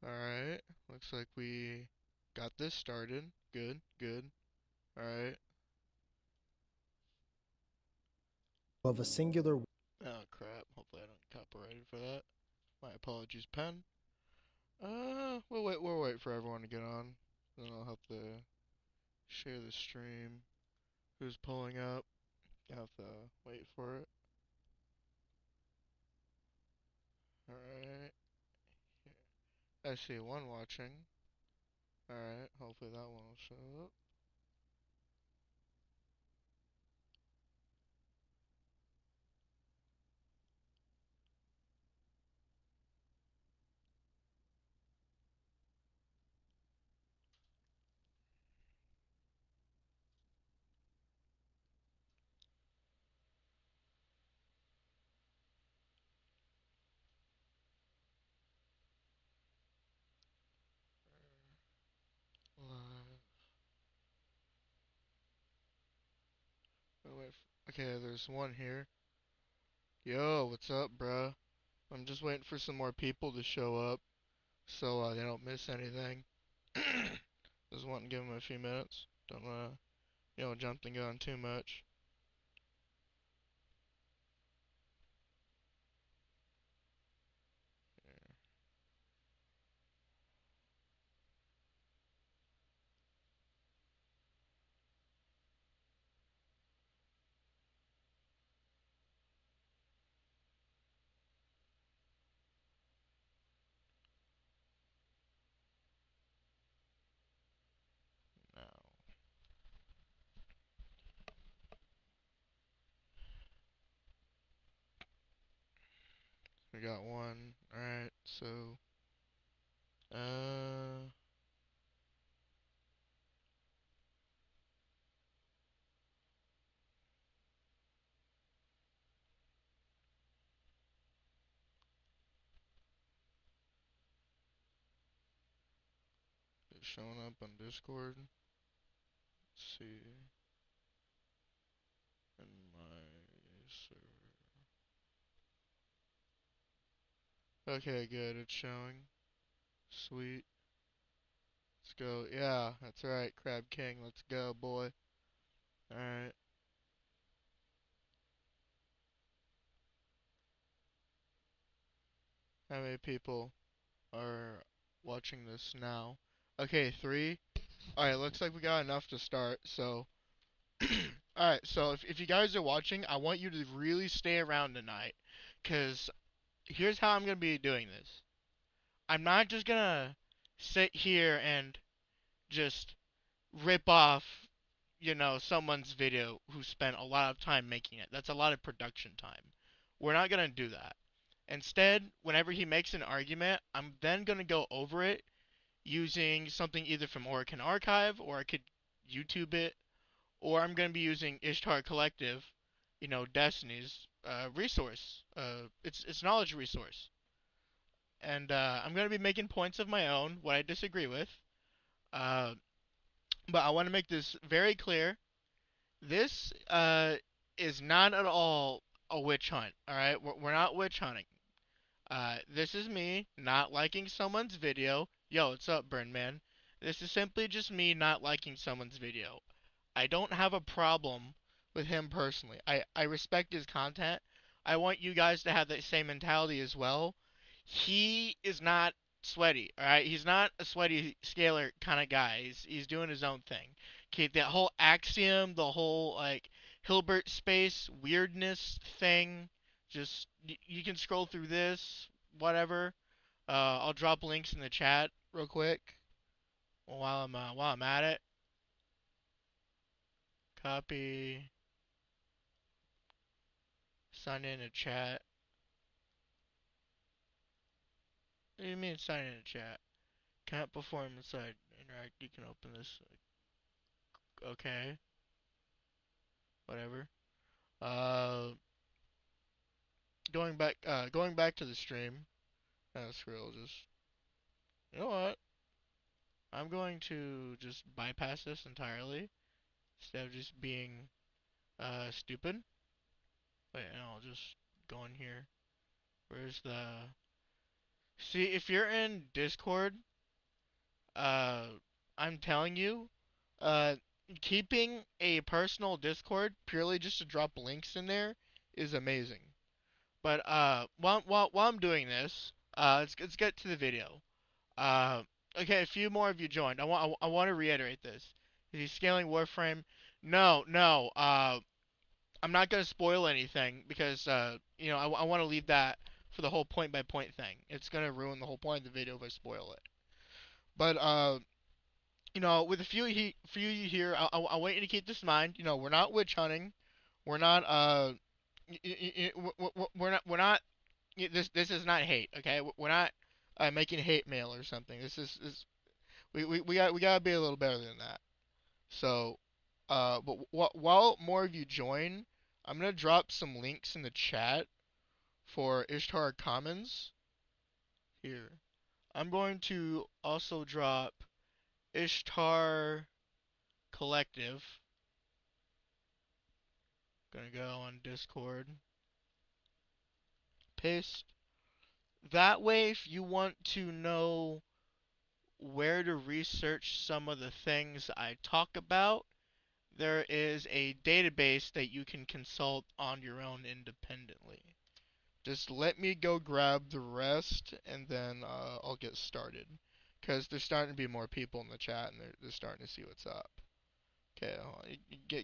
Alright, looks like we got this started. Good, good. Alright. Of a singular. Oh crap, hopefully I don't get copyrighted for that. My apologies, pen. We'll wait for everyone to get on. Then I'll have to share the stream. Who's pulling up? I'll have to wait for it. Alright. I see one watching. Alright, hopefully that one will show up. Live. Okay, there's one here. Yo, what's up, bruh? I'm just waiting for some more people to show up so they don't miss anything. Just want to give them a few minutes. Don't want to, jump the gun too much. Now, we got one. Alright, so, uh, it's showing up on Discord. Let's see. In my server. Okay, good. It's showing. Sweet. Let's go. Yeah, that's right. Crab King. Let's go, boy. Alright. How many people are watching this now? Okay, 3. Alright, looks like we got enough to start, so. Alright, so if you guys are watching, I want you to really stay around tonight. Because here's how I'm going to be doing this. I'm not just going to sit here and just rip off, someone's video who spent a lot of time making it. That's a lot of production time. We're not going to do that. Instead, whenever he makes an argument, I'm then going to go over it using something either from Oricon Archive, or I could YouTube it, or I'm going to be using Ishtar Collective, Destiny's resource. It's knowledge resource. And I'm going to be making points of my own, what I disagree with. Uh, but I want to make this very clear. This is not at all a witch hunt, alright? We're not witch hunting. This is me not liking someone's video. Yo, what's up, Burn Man? This is simply just me not liking someone's video. I don't have a problem with him personally. I respect his content. I want you guys to have that same mentality as well. He is not sweaty, alright? He's not a sweaty scalar kind of guy. He's doing his own thing. Okay, that whole axiom, the whole, like, Hilbert space weirdness thing, just, you can scroll through this, whatever. I'll drop links in the chat real quick while I'm at it. Copy, sign in a chat. What do you mean sign in a chat? Can't perform inside interact. You can open this. Okay, whatever. Uh, going back to the stream. That's real. Just, you know what? I'm going to just bypass this entirely instead of just being stupid. Wait, no, I'll just go in here. Where's the See, if you're in Discord, uh, I'm telling you, uh, keeping a personal Discord purely just to drop links in there is amazing. But while I'm doing this, let's get to the video. Uh, okay, a few more of you joined. I want to reiterate this. Is he scaling Warframe? No, no. I'm not gonna spoil anything because I want to leave that for the whole point by point thing. It's gonna ruin the whole point of the video if I spoil it. But with a few you here, I want you to keep this in mind. We're not witch hunting. We're not we're not this is not hate. Okay, we're not making hate mail or something. This we gotta be a little better than that. So, but while more of you join, I'm gonna drop some links in the chat for Ishtar Commons here. I'm going to also drop Ishtar Collective. Gonna go on Discord. Paste. That way, if you want to know where to research some of the things I talk about, there is a database that you can consult on your own independently. Just let me go grab the rest, and then I'll get started. Because there's starting to be more people in the chat, and they're starting to see what's up. Okay,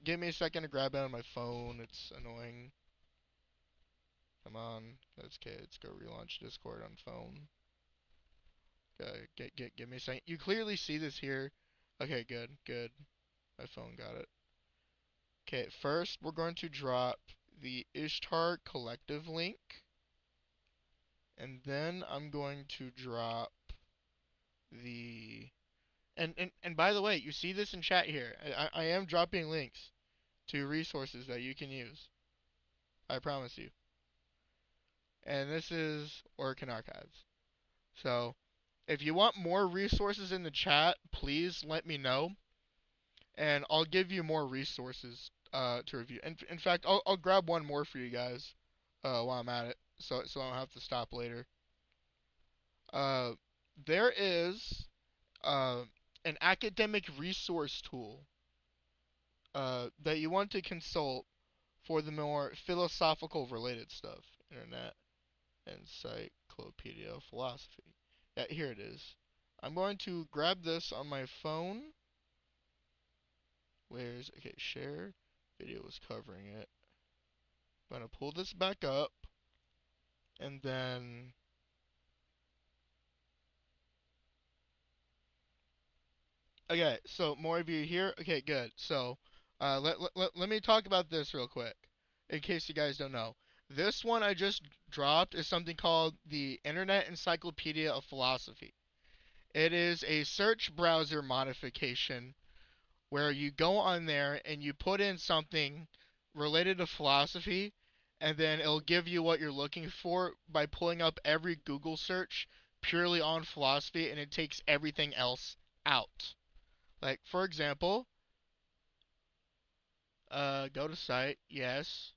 give me a second to grab it on my phone. It's annoying. Come on. Okay, let's go relaunch Discord on phone. Give me a second. You clearly see this here. Okay, good, good. My phone got it. Okay, first we're going to drop the Ishtar Collective link. And then I'm going to drop the and by the way, you see this in chat here. I am dropping links to resources that you can use. I promise you. And this is Orkin Archives. So, if you want more resources in the chat, please let me know, and I'll give you more resources to review. In fact, I'll grab one more for you guys while I'm at it, so I don't have to stop later. Uh, there is uh, an academic resource tool that you want to consult for the more philosophical related stuff. Internet Encyclopedia of Philosophy. Yeah, here it is. I'm going to grab this on my phone. Okay, share. Video was covering it. I'm going to pull this back up. And then okay, so more of you here. Okay, good. So, let me talk about this real quick, in case you guys don't know. This one I just dropped is something called the Internet Encyclopedia of Philosophy. It is a search browser modification where you go on there and you put in something related to philosophy, and then it'll give you what you're looking for by pulling up every Google search purely on philosophy, and it takes everything else out. Like, for example, go to site, yes.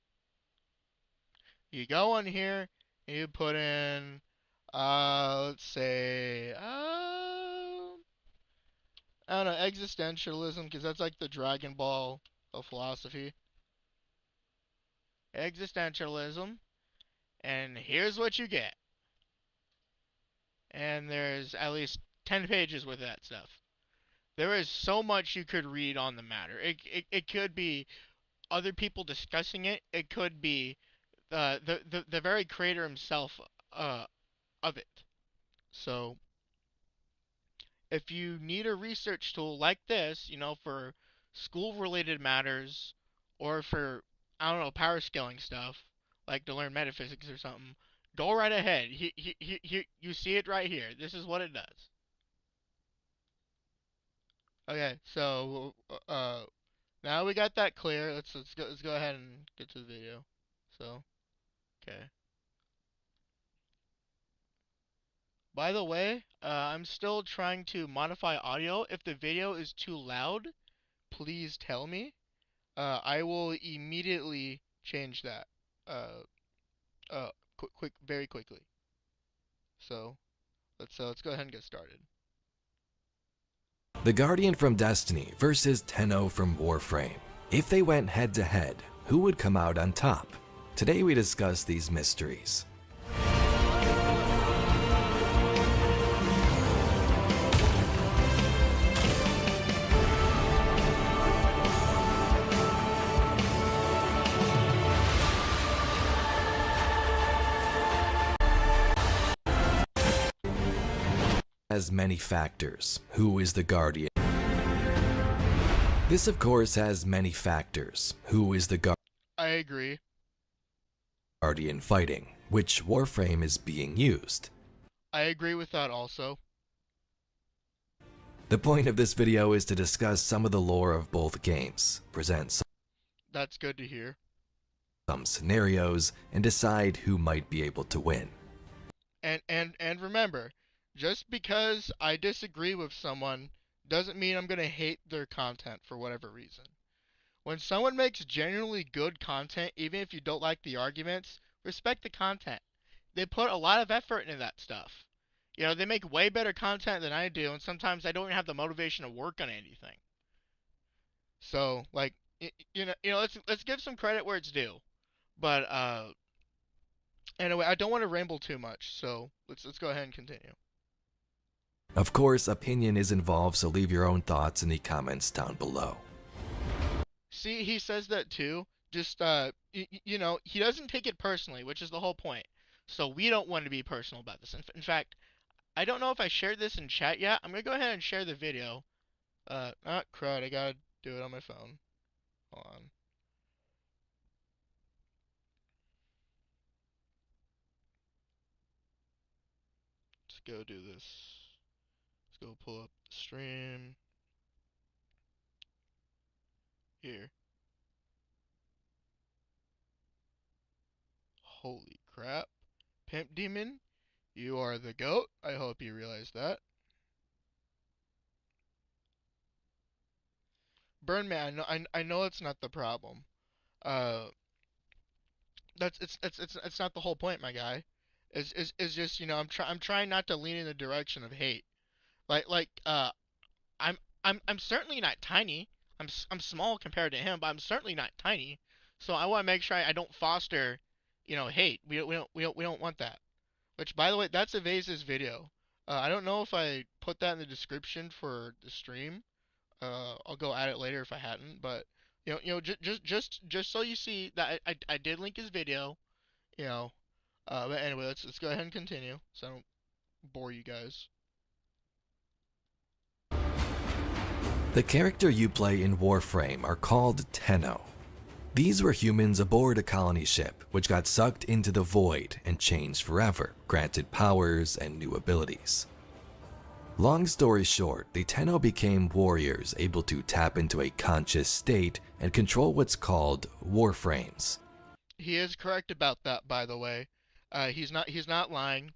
You go on here, and you put in, let's say, I don't know, existentialism, because that's like the Dragon Ball of philosophy. Existentialism, and here's what you get. And there's at least 10 pages with that stuff. There is so much you could read on the matter. It could be other people discussing it. It could be the very creator himself of it. So if you need a research tool like this, for school related matters or for I don't know power scaling stuff, like to learn metaphysics or something, go right ahead. You see it right here. This is what it does. Okay, so now we got that clear. Let's go ahead and get to the video. So, okay. By the way, I'm still trying to modify audio. If the video is too loud, please tell me. I will immediately change that. Uh, very quickly. So, Let's go ahead and get started. The Guardian from Destiny versus Tenno from Warframe. If they went head to head, who would come out on top? Today we discuss these mysteries. Has many factors. Who is the Guardian? This of course has many factors. Who is the I agree. Guardian fighting? Which Warframe is being used? I agree with that also. The point of this video is to discuss some of the lore of both games, present That's good to hear. some scenarios, and decide who might be able to win. And remember, just because I disagree with someone doesn't mean I'm going to hate their content for whatever reason. When someone makes genuinely good content, even if you don't like the arguments, respect the content. They put a lot of effort into that stuff. You know, they make way better content than I do, and sometimes I don't even have the motivation to work on anything. So, like, let's give some credit where it's due. But anyway, I don't want to ramble too much, so let's go ahead and continue. Of course, opinion is involved, so leave your own thoughts in the comments down below. See, he says that too. Just he doesn't take it personally, which is the whole point. So we don't want to be personal about this. In fact, I don't know if I shared this in chat yet. I'm gonna go ahead and share the video. Crud, I gotta do it on my phone. Hold on. Let's go do this. Let's go pull up the stream. Here. Holy crap. Pimp Demon, you are the GOAT. I hope you realize that. Burnman, I know it's not the problem. Uh, it's not the whole point, my guy. Is just I'm trying not to lean in the direction of hate. Like I'm I'm certainly not tiny. I'm small compared to him, but I'm certainly not tiny. So I want to make sure I don't foster, hate. We don't want that. Which, by the way, that's Evaze's video. I don't know if I put that in the description for the stream. I'll go at it later if I hadn't, but just so you see that I did link his video. You know, but anyway, let's go ahead and continue, so I don't bore you guys. The character you play in Warframe are called Tenno. These were humans aboard a colony ship, which got sucked into the void and changed forever, granted powers and new abilities. Long story short, the Tenno became warriors able to tap into a conscious state and control what's called Warframes. He is correct about that, by the way. He's not lying.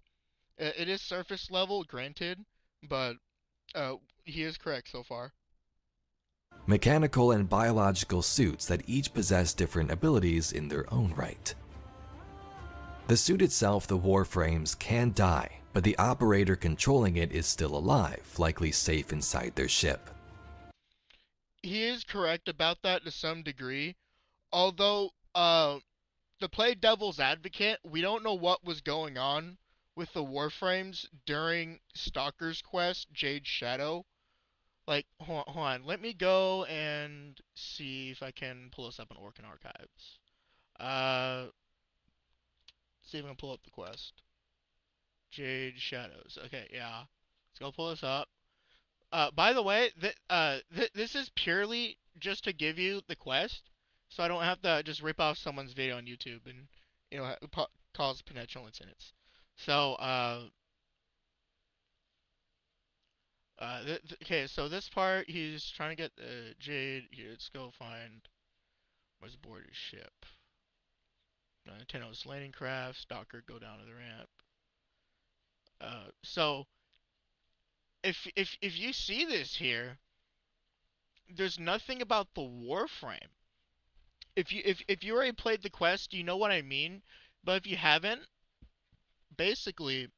It is surface level, granted, but he is correct so far. Mechanical and biological suits that each possess different abilities in their own right. The suit itself, the Warframes, can die, but the operator controlling it is still alive, likely safe inside their ship. He is correct about that to some degree, although to play devil's advocate, we don't know what was going on with the Warframes during Stalker's Quest, Jade Shadow. Like, hold on, let me go and see if I can pull this up in Orkin Archives. See if I can pull up the quest. Jade Shadows. Okay, yeah. Let's go pull this up. By the way, this is purely just to give you the quest, so I don't have to just rip off someone's video on YouTube and, cause potential incidents. So, okay, so this part, he's trying to get Jade. Here, let's go find where's board his ship. Tenno's landing craft. Stalker, go down to the ramp. So if you see this here, there's nothing about the Warframe. If you already played the quest, you know what I mean. But if you haven't, basically,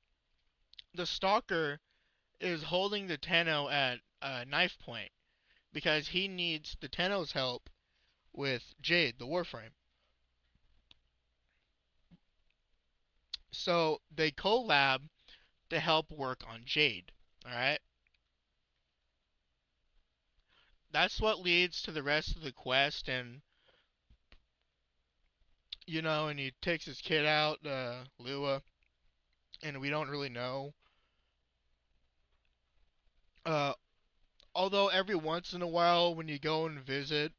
the Stalker is holding the Tenno at knife point because he needs the Tenno's help with Jade, the Warframe. So they collab to help work on Jade. Alright? That's what leads to the rest of the quest, and and he takes his kid out, Lua, and we don't really know. Uh, Although every once in a while, when you go and visit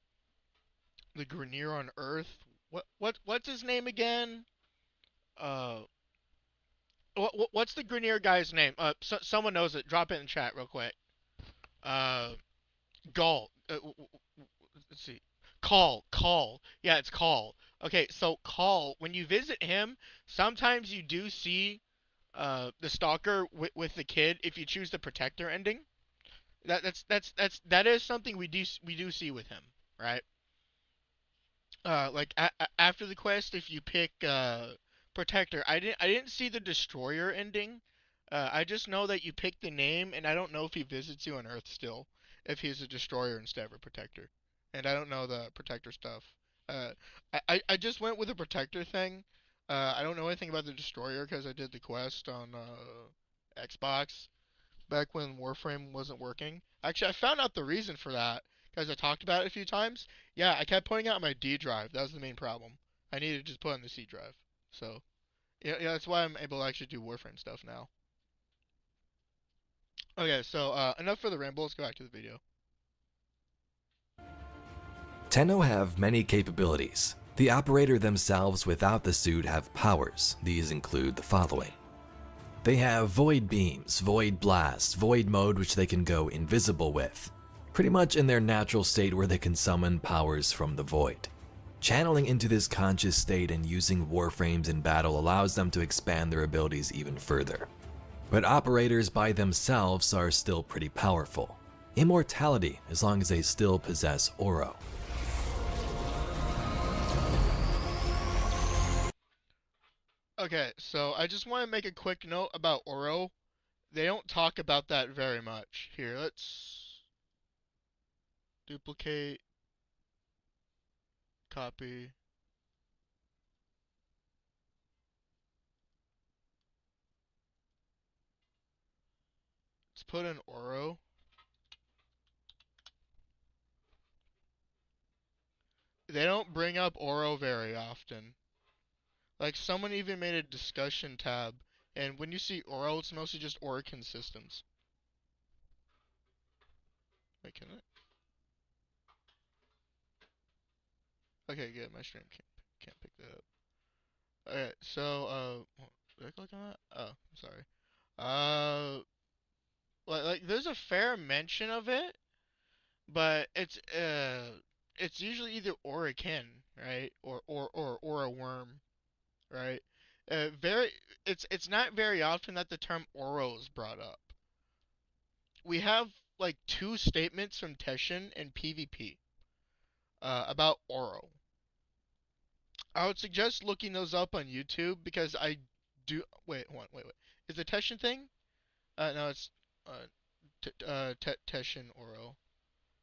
the Grenier on Earth, what's his name again? Uh, what's the Grenier guy's name? Someone knows it. Drop it in chat real quick. Uh, Gaul. Let's see. Call. Yeah, it's Call. Okay, so Call. When you visit him, sometimes you do see the Stalker with the kid if you choose the Protector ending. That is something we do see with him, right? Like after the quest, if you pick Protector, I didn't see the Destroyer ending. I just know that you pick the name, and I don't know if he visits you on Earth still, if he's a Destroyer instead of a Protector, and I don't know the Protector stuff. Uh, I just went with the Protector thing. I don't know anything about the Destroyer because I did the quest on Xbox back when Warframe wasn't working. Actually, I found out the reason for that because I talked about it a few times. Yeah, I kept putting it on my D drive. That was the main problem. I needed to just put it on the C drive. So, yeah, that's why I'm able to actually do Warframe stuff now. Okay, so enough for the ramble. Let's go back to the video. Tenno have many capabilities. The operator themselves without the suit have powers. These include the following. They have void beams, void blasts, void mode which they can go invisible with. Pretty much in their natural state where they can summon powers from the void. Channeling into this conscious state and using warframes in battle allows them to expand their abilities even further. But operators by themselves are still pretty powerful. Immortality as long as they still possess Oro. Okay, so I just want to make a quick note about Oro. They don't talk about that very much. Here, let's duplicate, copy. Let's put in Oro. They don't bring up Oro very often. Like, someone even made a discussion tab, and when you see Oro, it's mostly just Orokin systems. Wait, can it? Okay, good. My stream can't pick that up. Alright, so, did I click on that? Oh, I'm sorry. Uh, there's a fair mention of it, but it's usually either Orokin, right? Or a worm, right? Very, it's not very often that the term Oro is brought up. We have like two statements from Teshin and PvP about Oro. I would suggest looking those up on YouTube because I do. Wait, hold on, wait. Is the Teshin thing? No, it's uh, Teshin Oro.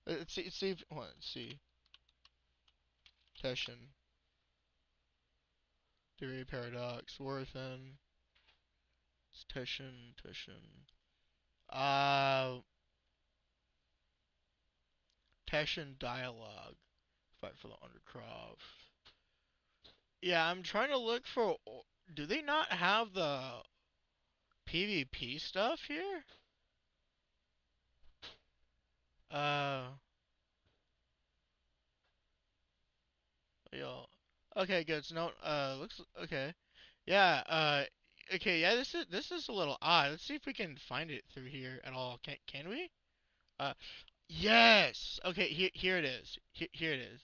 Let's see if. Hold on, let's see. Teshin. Theory Paradox. Worthen. It's Teshin. Uh, Teshin Dialogue. Fight for the Undercroft. Yeah, I'm trying to look for. Do they not have the PvP stuff here? Uh, yo. Okay, good. So no, looks okay. Yeah. Okay. Yeah. This is a little odd. Let's see if we can find it through here at all. Can we? Uh, yes. Okay. Here it is. Here it is.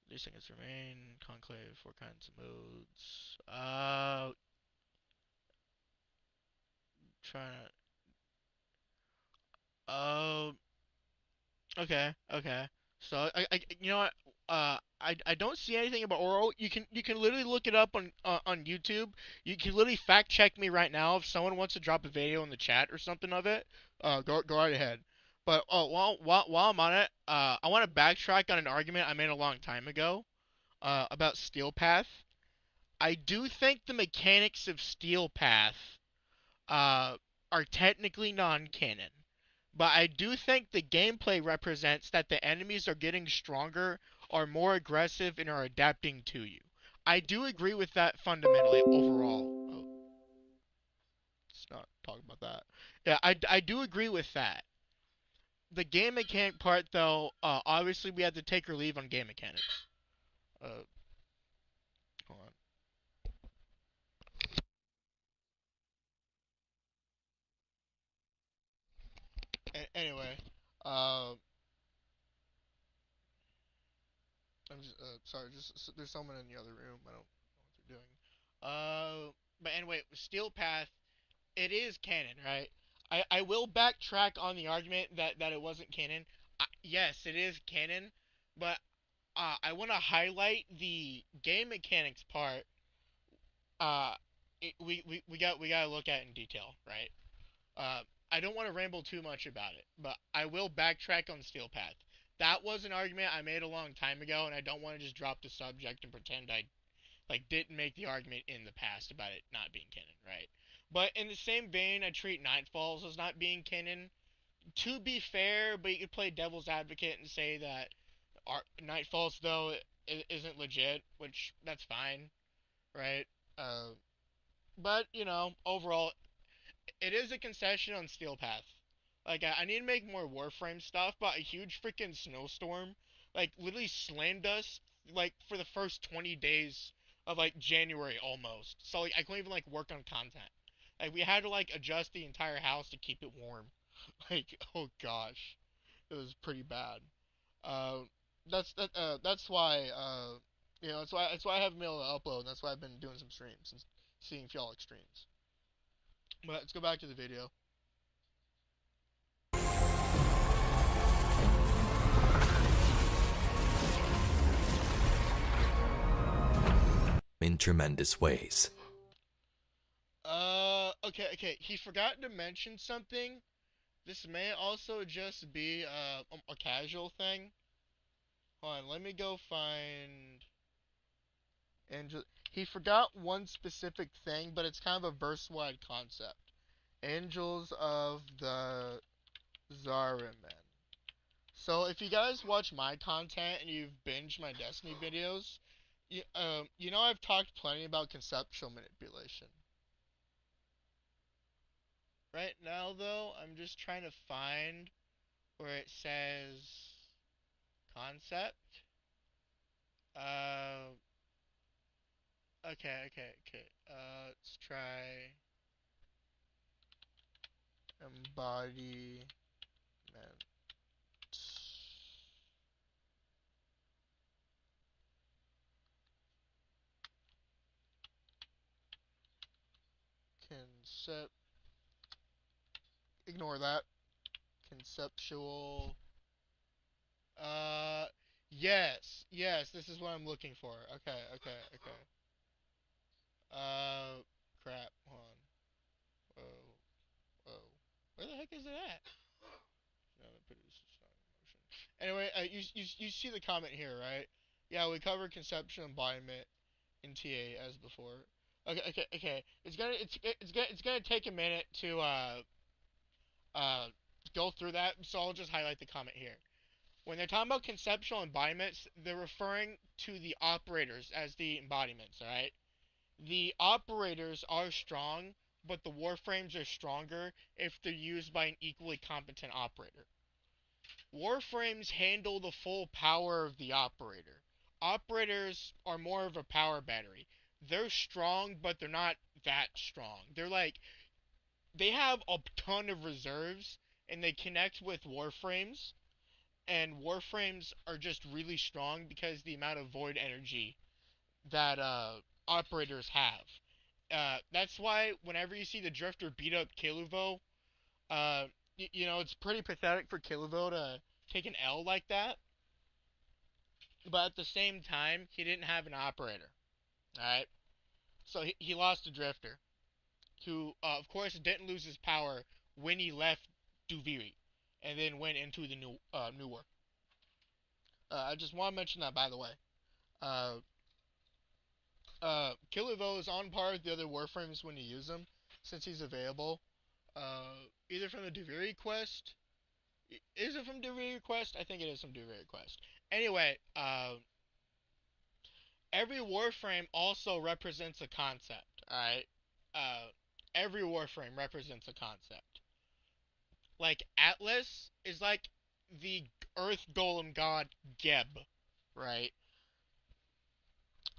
These things remain. Conclave. 4 kinds of modes. Trying to. Oh. Okay. Okay. So you know what? I don't see anything about oral. You can literally look it up on YouTube. You can literally fact check me right now if someone wants to drop a video in the chat or something of it. Go right ahead. But while I'm on it, I want to backtrack on an argument I made a long time ago. About Steel Path. I do think the mechanics of Steel Path uh are technically non-canon. But I do think the gameplay represents that the enemies are getting stronger, are more aggressive, and are adapting to you. I do agree with that fundamentally overall. Oh, let's not talk about that. Yeah, I do agree with that. The game mechanic part, though, obviously we had to take or leave on game mechanics. Uh, hold on. Anyway, uh, I'm just sorry. Just there's someone in the other room. I don't know what they're doing. But anyway, Steel Path, it is canon, right? I will backtrack on the argument that it wasn't canon. Yes, it is canon, but I want to highlight the game mechanics part. Uh, we gotta look at in detail, right? I don't want to ramble too much about it, but I will backtrack on Steel Path. That was an argument I made a long time ago, and I don't want to just drop the subject and pretend I didn't make the argument in the past about it not being canon, right? But in the same vein, I treat Nightfalls as not being canon. To be fair, but you could play devil's advocate and say that Nightfalls though isn't legit, which that's fine, right? Uh, but overall, it is a concession on Steel Path. Like, I need to make more Warframe stuff, but a huge freaking snowstorm, literally slammed us, for the first 20 days of, January almost. So, I couldn't even, work on content. We had to, adjust the entire house to keep it warm. Oh gosh. It was pretty bad. Uh, that's why, that's why I haven't been able to upload, and that's why I've been doing some streams and seeing if y'all like streams. But let's go back to the video. In tremendous ways. Okay. He forgot to mention something. This may also just be a casual thing. Hold on, let me go find. He forgot one specific thing, but it's kind of a verse-wide concept. Angels of the Zariman. So if you guys watch my content and you've binged my Destiny videos, you know I've talked plenty about conceptual manipulation. Right now, though, I'm just trying to find where it says concept. Uh, okay. Let's try embodiment. Concept. Ignore that. Conceptual. Uh, yes. This is what I'm looking for. Okay. Crap. Hold on. Whoa. Where the heck is it at? Anyway, you see the comment here, right? Yeah, we covered conceptual embodiment in TA as before. Okay. It's gonna take a minute to uh go through that, so I'll just highlight the comment here. When they're talking about conceptual embodiments, they're referring to the operators as the embodiments, alright? The operators are strong, but the warframes are stronger if they're used by an equally competent operator. Warframes handle the full power of the operator. Operators are more of a power battery. They're strong, but they're not that strong. They have a ton of reserves, and they connect with warframes, and warframes are just really strong because the amount of void energy that operators have. That's why whenever you see the Drifter beat up Kiluvo, it's pretty pathetic for Kiluvo to take an L like that. but at the same time, he didn't have an operator. Alright? So he lost a drifter, who, of course, didn't lose his power when he left Duviri, and then went into the new war. I just want to mention that, by the way. Uh, Kilivo is on par with the other Warframes when you use him, since he's available. Either from the Duviri quest. Is it from Duviri quest? I think it is from Duviri quest. Anyway, every Warframe also represents a concept, alright? Every Warframe represents a concept. Like, Atlas is like the Earth Golem god Geb, right?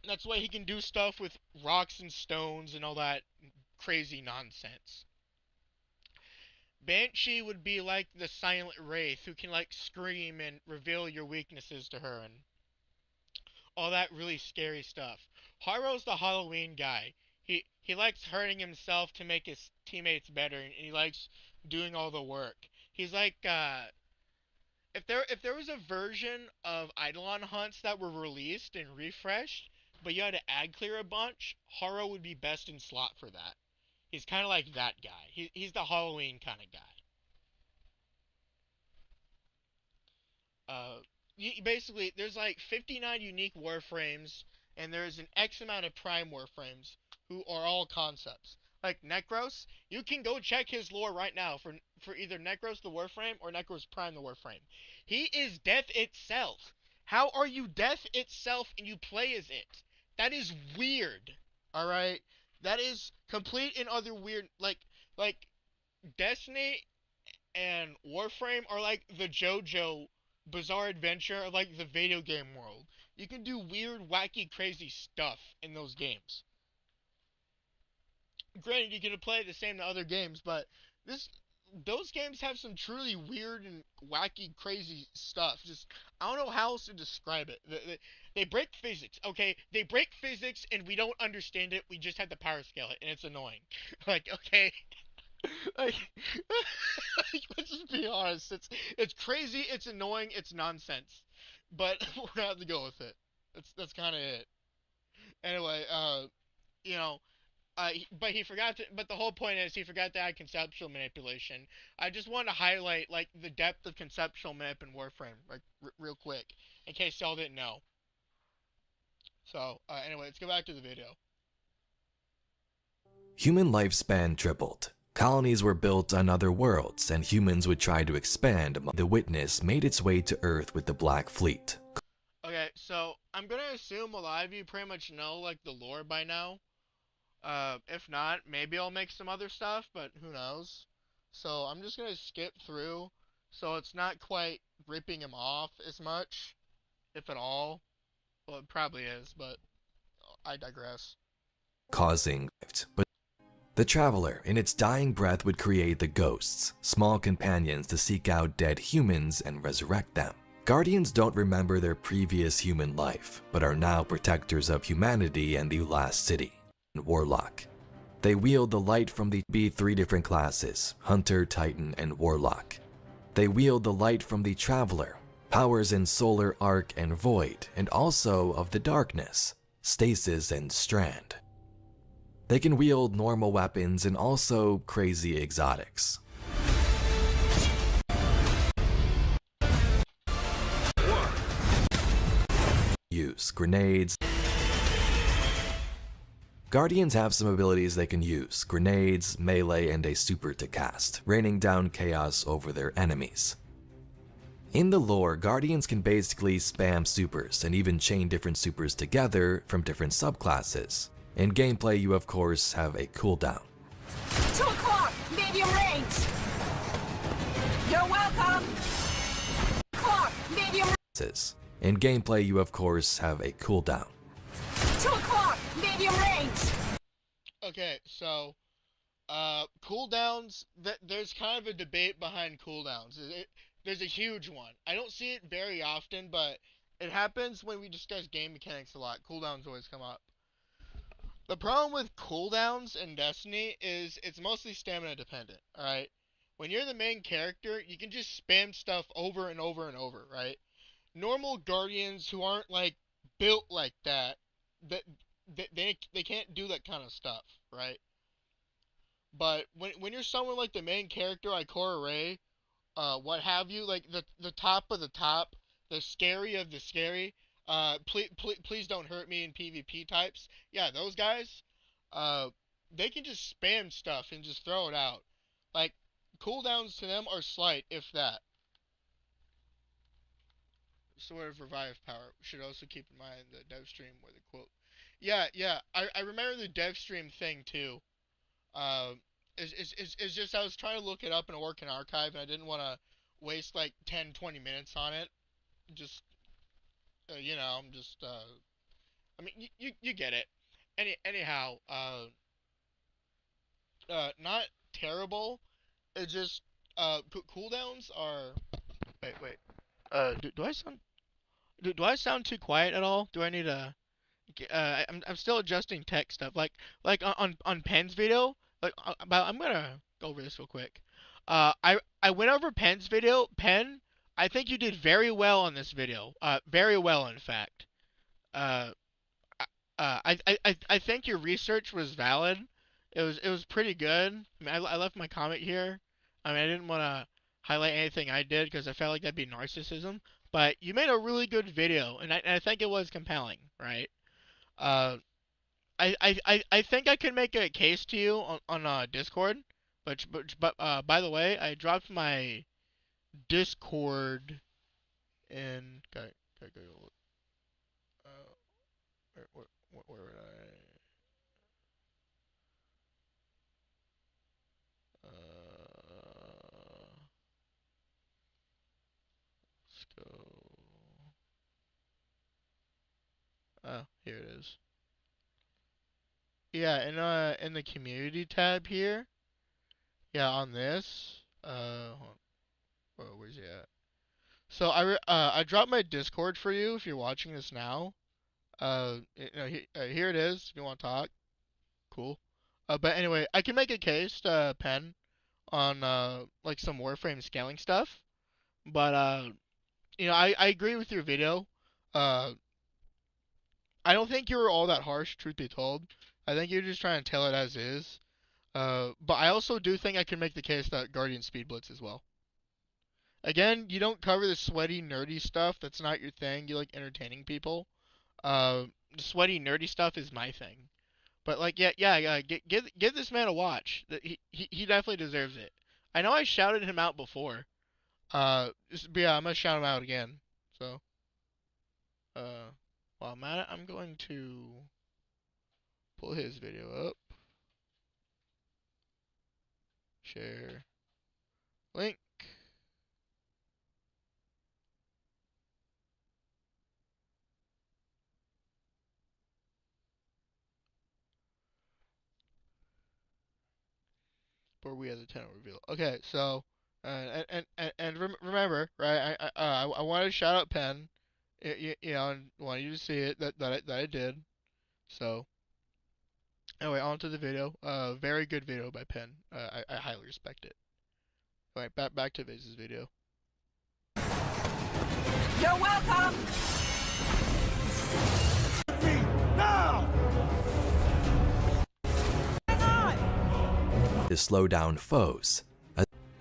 That's why he can do stuff with rocks and stones and all that crazy nonsense. Banshee would be like the silent wraith who can like scream and reveal your weaknesses to her and all that really scary stuff. Haro's the Halloween guy. He likes hurting himself to make his teammates better, and he likes doing all the work. He's like if there was a version of Eidolon hunts that were released and refreshed, but you had to ad clear a bunch, Haro would be best in slot for that. He's kind of like that guy. He's the Halloween kind of guy. Uh, Basically, there's like 59 unique warframes, and there's an X amount of prime warframes who are all concepts. Like Necros, you can go check his lore right now for either Necros the Warframe or Necros Prime the Warframe. He is death itself. How are you death itself and you play as it? That is weird. All right, that is complete and utter weird. Like Destiny and Warframe are like the JoJo Bizarre Adventure of like the video game world. You can do weird, wacky, crazy stuff in those games. Granted, you can play the same to other games, but this those games have some truly weird and wacky, crazy stuff. Just I don't know how else to describe it. They break physics, okay? They break physics, and we don't understand it. We just have to power scale it, and it's annoying. Like, okay, like, let's just be honest. It's crazy. It's annoying. It's nonsense. But we're gonna have to go with it. That's kind of it. Anyway, you know, but he forgot to. But the whole point is he forgot to add conceptual manipulation. I just want to highlight like the depth of conceptual manip in Warframe, like real quick, in case y'all didn't know. So anyway, let's go back to the video. Human lifespan tripled. Colonies were built on other worlds, and humans would try to expand. The Witness made its way to Earth with the Black Fleet. Okay, so I'm gonna assume a lot of you pretty much know like the lore by now. If not, maybe I'll make some other stuff, but who knows. So I'm just gonna skip through, so it's not quite ripping him off as much, if at all. Well, it probably is, but I digress. Causing. But the Traveler, in its dying breath, would create the Ghosts, small companions to seek out dead humans and resurrect them. Guardians don't remember their previous human life, but are now protectors of humanity and the last city. Warlock. They wield the light from the three different classes, Hunter, Titan, and Warlock. They wield the light from the Traveler, powers in Solar, Arc, and Void, and also of the Darkness, Stasis, and Strand. They can wield normal weapons and also crazy exotics. Use grenades. Guardians have some abilities they can use, grenades, melee, and a super to cast, raining down chaos over their enemies. In the lore, Guardians can basically spam supers and even chain different supers together from different subclasses. In gameplay, you of course have a cooldown. 2 o'clock, medium range. You're welcome. Clock, medium. In gameplay, you of course have a cooldown. 2 o'clock, medium range. Okay, so cooldowns. There's kind of a debate behind cooldowns. There's a huge one. I don't see it very often, but it happens when we discuss game mechanics a lot. Cooldowns always come up. The problem with cooldowns in Destiny is it's mostly stamina dependent, alright? When you're the main character, you can just spam stuff over and over and over, right? normal Guardians who aren't like built like that, that they can't do that kind of stuff, right? But when you're someone like the main character, like Cora Ray, what have you, like the top of the top, the scary of the scary. Please don't hurt me in PvP types. Yeah, those guys. Uh, they can just spam stuff and just throw it out. Like cooldowns to them are slight, if that. Sort of revive power. Should also keep in mind the dev stream where the quote. Yeah. I remember the dev stream thing too. Um, it's just I was trying to look it up in a working archive and I didn't want to waste like 10-20 minutes on it. Just I'm just I mean you get it. Anyhow, not terrible. It just cooldowns are. Wait. Do I sound do I sound too quiet at all? Do I need a I'm still adjusting tech stuff. Like on Pen's video. Like about I'm gonna go over this real quick. I went over Pen's video. Pen, I think you did very well on this video. Very well in fact. Uh, I think your research was valid. It was pretty good. I mean, I left my comment here. I mean, I didn't want to highlight anything I did because I felt like that'd be narcissism. But you made a really good video, and I think it was compelling, right? Uh, I think I could make a case to you on Discord, but by the way, I dropped my Discord in. Gotta go. Where would I? Let's go. Oh, here it is. Yeah, in the community tab here. Yeah, on this. Where's he at? So I dropped my Discord for you if you're watching this now. Here it is. If you want to talk, cool. But anyway, I can make a case to Pen on like some Warframe scaling stuff. But I agree with your video. Uh, I don't think you were all that harsh, truth be told. I think you're just trying to tell it as is. But I also do think I can make the case that Guardian speed blitz as well. Again, you don't cover the sweaty, nerdy stuff. That's not your thing. You like entertaining people. The sweaty, nerdy stuff is my thing. But like, yeah. Give this man a watch. He definitely deserves it. I know I shouted him out before. But yeah, I'm gonna shout him out again. So, while I'm at it, I'm going to pull his video up. Share link. Where we have the Tenno reveal. Okay, so remember, right? I wanted to shout out Pen, and wanted you to see it that I did. So anyway, on to the video. Very good video by Pen. I highly respect it. All right, back to Evaze's video. You're welcome! Now! To slow down foes.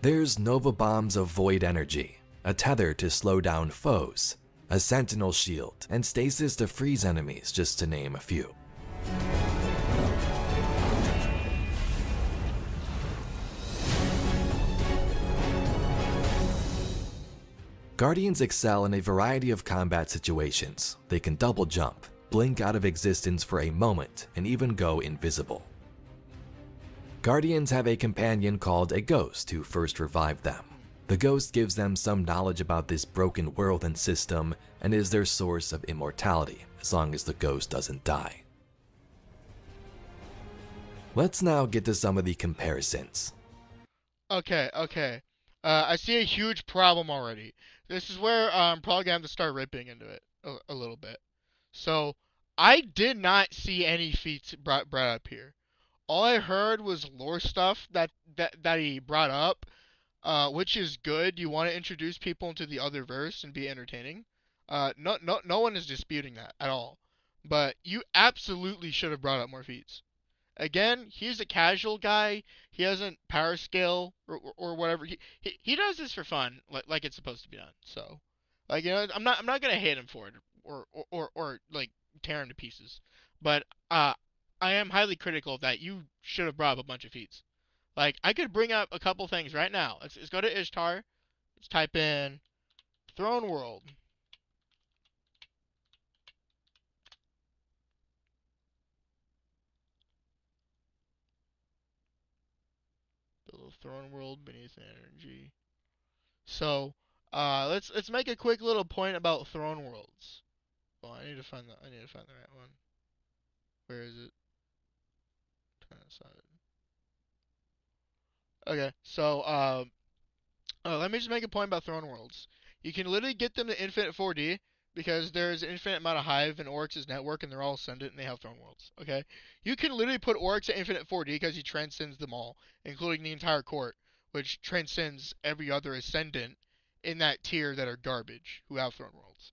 There's Nova Bombs of Void Energy, a tether to slow down foes, a Sentinel Shield, and Stasis to freeze enemies, just to name a few. Guardians excel in a variety of combat situations. They can double jump, blink out of existence for a moment, and even go invisible. Guardians have a companion called a ghost who first revived them. The ghost gives them some knowledge about this broken world and system and is their source of immortality, as long as the ghost doesn't die. Let's now get to some of the comparisons. Okay. I see a huge problem already. This is where I'm probably gonna have to start ripping into it a little bit. So I did not see any feats brought up here. All I heard was lore stuff that he brought up, which is good. You want to introduce people into the other verse and be entertaining. No one is disputing that at all. But you absolutely should have brought up more feats. Again, he's a casual guy. He doesn't power scale or whatever. He does this for fun, like it's supposed to be done. So, like, I'm not gonna hate him for it or like tear him to pieces. But I am highly critical of that. You should have brought up a bunch of feats. Like, I could bring up a couple things right now. Let's go to Ishtar. Let's type in Throne World. Build a throne world beneath energy. So, let's make a quick little point about throne worlds. Oh, I need to find the right one. Where is it? Okay, so let me just make a point about throne worlds. You can literally get them to infinite 4D because there's an infinite amount of Hive in Oryx's network, and they're all ascendant and they have throne worlds. Okay, you can literally put Oryx at infinite 4D because he transcends them all, including the entire court, which transcends every other ascendant in that tier that are garbage who have throne worlds.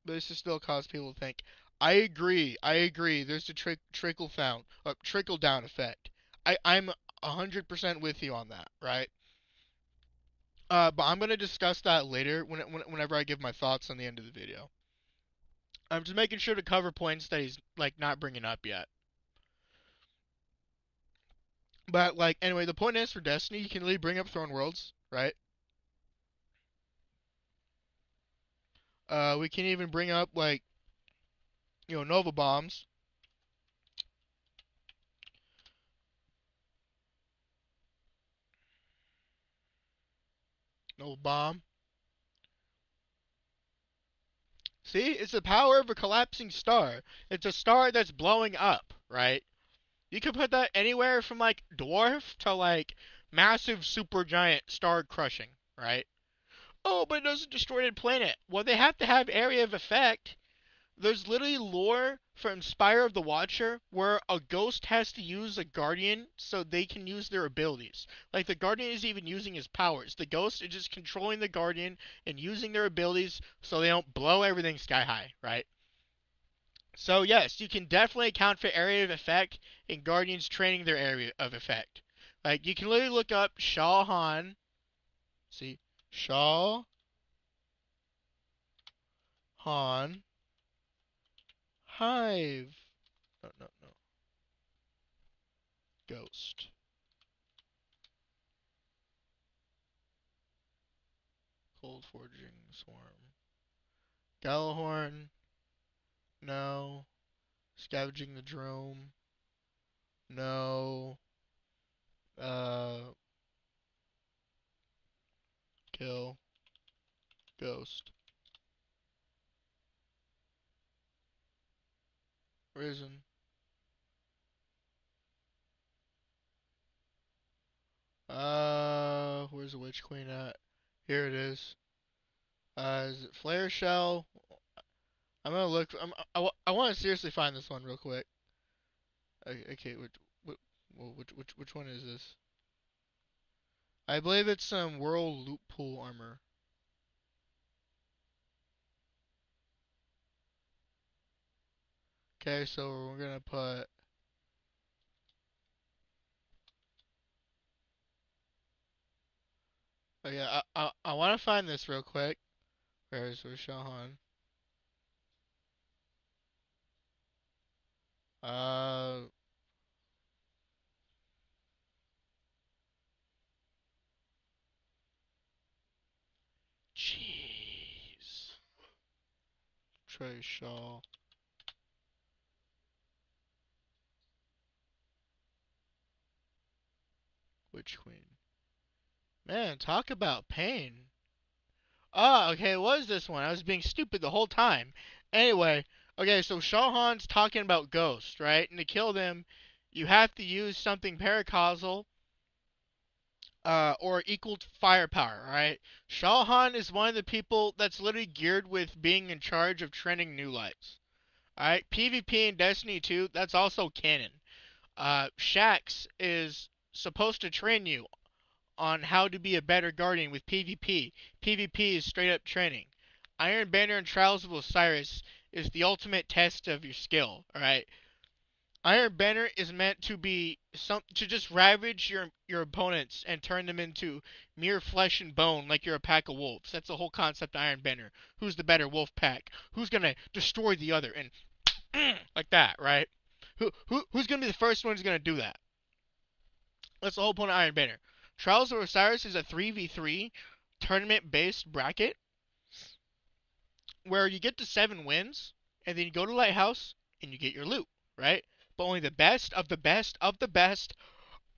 But this just still cause people to think. I agree. There's a trickle down effect. I'm 100% with you on that, right? But I'm gonna discuss that later whenever I give my thoughts on the end of the video. I'm just making sure to cover points that he's like not bringing up yet. But like anyway, the point is for Destiny, you can really bring up Throne Worlds, right? We can even bring up like Nova Bombs. Nova Bomb. See, it's the power of a collapsing star. It's a star that's blowing up, right? You could put that anywhere from like dwarf to like massive super giant star crushing, right? Oh, but it doesn't destroy the planet. Well, they have to have area of effect. There's literally lore for Inspire of the Watcher where a ghost has to use a guardian so they can use their abilities. Like the guardian isn't even using his powers. The ghost is just controlling the guardian and using their abilities so they don't blow everything sky high, right? So yes, you can definitely account for area of effect in guardians training their area of effect. Like you can literally look up Shah Han. See, Shah Han Hive. No. Ghost. Cold Forging Swarm. Gallahorn. No. Scavenging the Drome. No. Uh. Kill. Ghost. Risen. Where's the Witch Queen at? Here it is. Is it Flare Shell? I'm gonna look. I want to seriously find this one real quick. Okay, which one is this? I believe it's some World Loot Pool armor. Okay, so we're gonna put. Oh yeah, I want to find this real quick. Where's Shahan? Uh, jeez. Trey Shaw. Witch Queen. Man, talk about pain. Oh, okay, what is this one? I was being stupid the whole time. Anyway, okay, so Shahan's talking about ghosts, right? And to kill them, you have to use something paracausal or equal to firepower, right? Shahan is one of the people that's literally geared with being in charge of trending new lights. Alright, PvP in Destiny 2, that's also canon. Shax is supposed to train you on how to be a better guardian with PvP. PvP is straight up training. Iron Banner and Trials of Osiris is the ultimate test of your skill. All right. Iron Banner is meant to be to just ravage your opponents and turn them into mere flesh and bone like you're a pack of wolves. That's the whole concept of Iron Banner. Who's the better wolf pack? Who's gonna destroy the other? And like that, right? Who's gonna be the first one who's gonna do that? That's the whole point of Iron Banner. Trials of Osiris is a 3v3 tournament-based bracket where you get to 7 wins, and then you go to Lighthouse and you get your loot, right? But only the best of the best of the best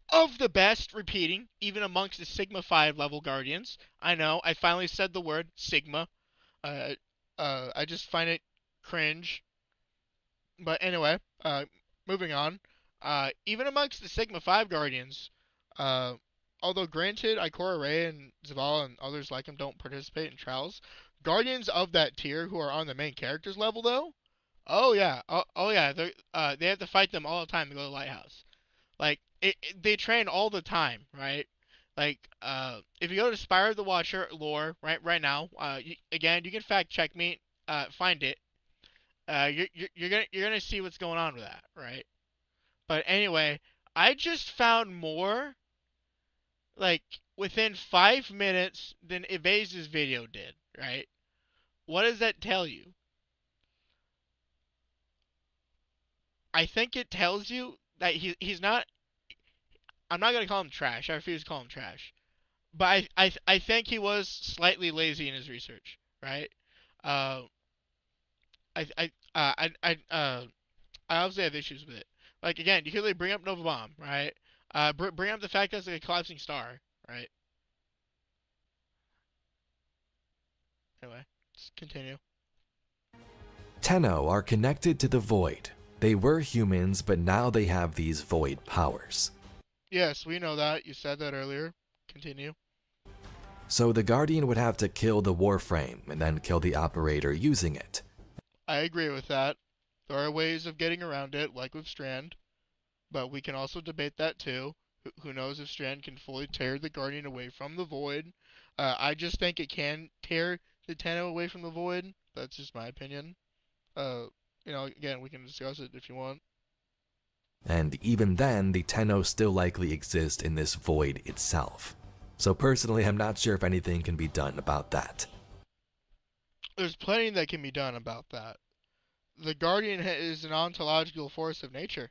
of the best repeating, even amongst the Sigma 5 level Guardians. I know, I finally said the word Sigma. Uh, I just find it cringe. But anyway, moving on. Even amongst the Sigma 5 Guardians, uh, although granted, Ikora Ray and Zavala and others like him don't participate in trials, Guardians of that tier who are on the main characters level though, oh yeah, they have to fight them all the time to go to Lighthouse. Like they train all the time, right? Like if you go to Spire of the Watcher lore right now, again you can fact check me, find it. You're gonna see what's going on with that, right? But anyway, I just found more like within 5 minutes than Evaze's video did, right? What does that tell you? I think it tells you that he's not. I'm not gonna call him trash. I refuse to call him trash. But I think he was slightly lazy in his research, right? Uh, I obviously have issues with it. Like again, you can really bring up Nova Bomb, right? Bring up the fact that it's like a collapsing star, right? Anyway, let's continue. Tenno are connected to the void. They were humans, but now they have these void powers. Yes, we know that. You said that earlier. Continue. So the Guardian would have to kill the Warframe and then kill the operator using it. I agree with that. There are ways of getting around it, like with Strand, but we can also debate that too. Who knows if Strand can fully tear the Guardian away from the void? I just think it can tear the Tenno away from the void. That's just my opinion. Again, we can discuss it if you want. And even then, the Tenno still likely exist in this void itself. So personally, I'm not sure if anything can be done about that. There's plenty that can be done about that. The Guardian is an ontological force of nature.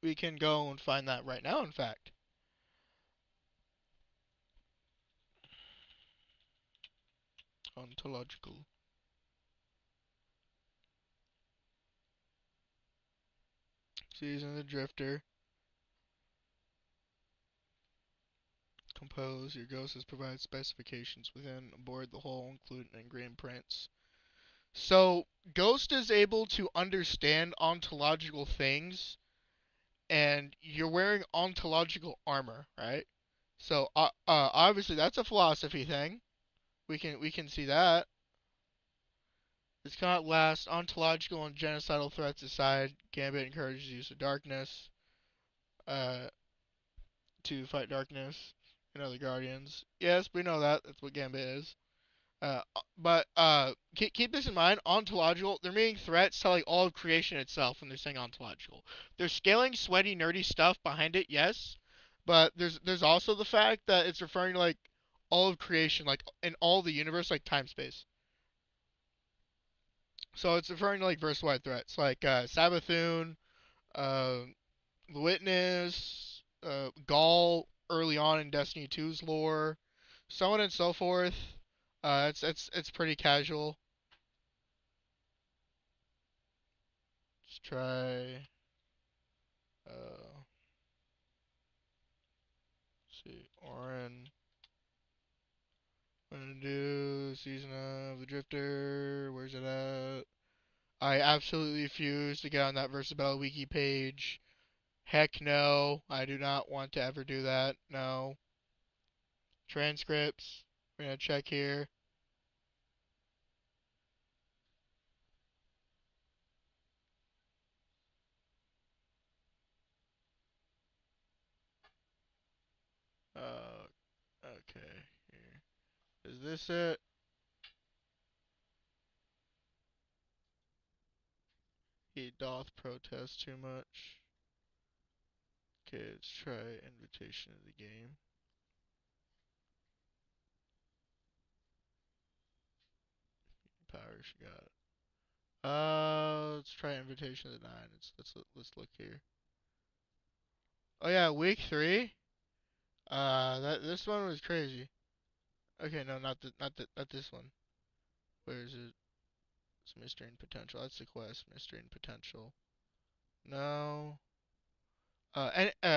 We can go and find that right now, in fact. Ontological. Season of the Drifter. Compose. Your ghost has provided specifications within aboard the hull, including engraved prints. So, Ghost is able to understand ontological things, and you're wearing ontological armor, right? So, obviously that's a philosophy thing. We can see that. This cannot last. Ontological and genocidal threats aside, Gambit encourages use of darkness to fight darkness and other guardians. Yes, we know that. That's what Gambit is. But keep this in mind. Ontological, they're meaning threats to like all of creation itself when they're saying ontological. They're scaling sweaty, nerdy stuff behind it, yes. But there's also the fact that it's referring to like all of creation, like in all the universe, like time space. So it's referring to like verse-wide threats, like Sabathun, uh, The Witness, Gaul early on in Destiny 2's lore, so on and so forth. It's pretty casual. Let's try. Let's see, Orin. I'm gonna do Season of the Drifter. Where's it at? I absolutely refuse to get on that Versabella wiki page. Heck no, I do not want to ever do that. No. Transcripts. We're gonna check here. Okay, here. Is this it? He doth protest too much. Okay, let's try invitation to the game. Power, she got it. Let's try invitation to the 9. Let's look here. Oh yeah, week 3. This one was crazy. Okay, no, not this one. Where is it? It's mystery and potential. That's the quest. Mystery and potential. No.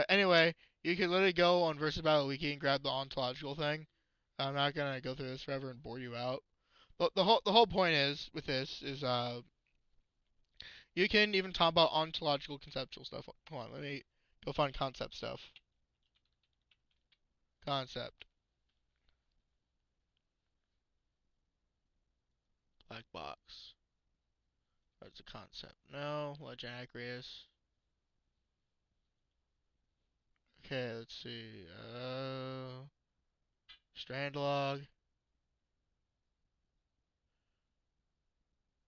Anyway, you can literally go on Versus Battle Wiki and grab the ontological thing. I'm not gonna go through this forever and bore you out. But the whole point is with this is you can even talk about ontological conceptual stuff. Hold on, let me go find concept stuff. Concept. Black box. That's a concept. No. Legend Acreus. Okay, let's see. Strandlog.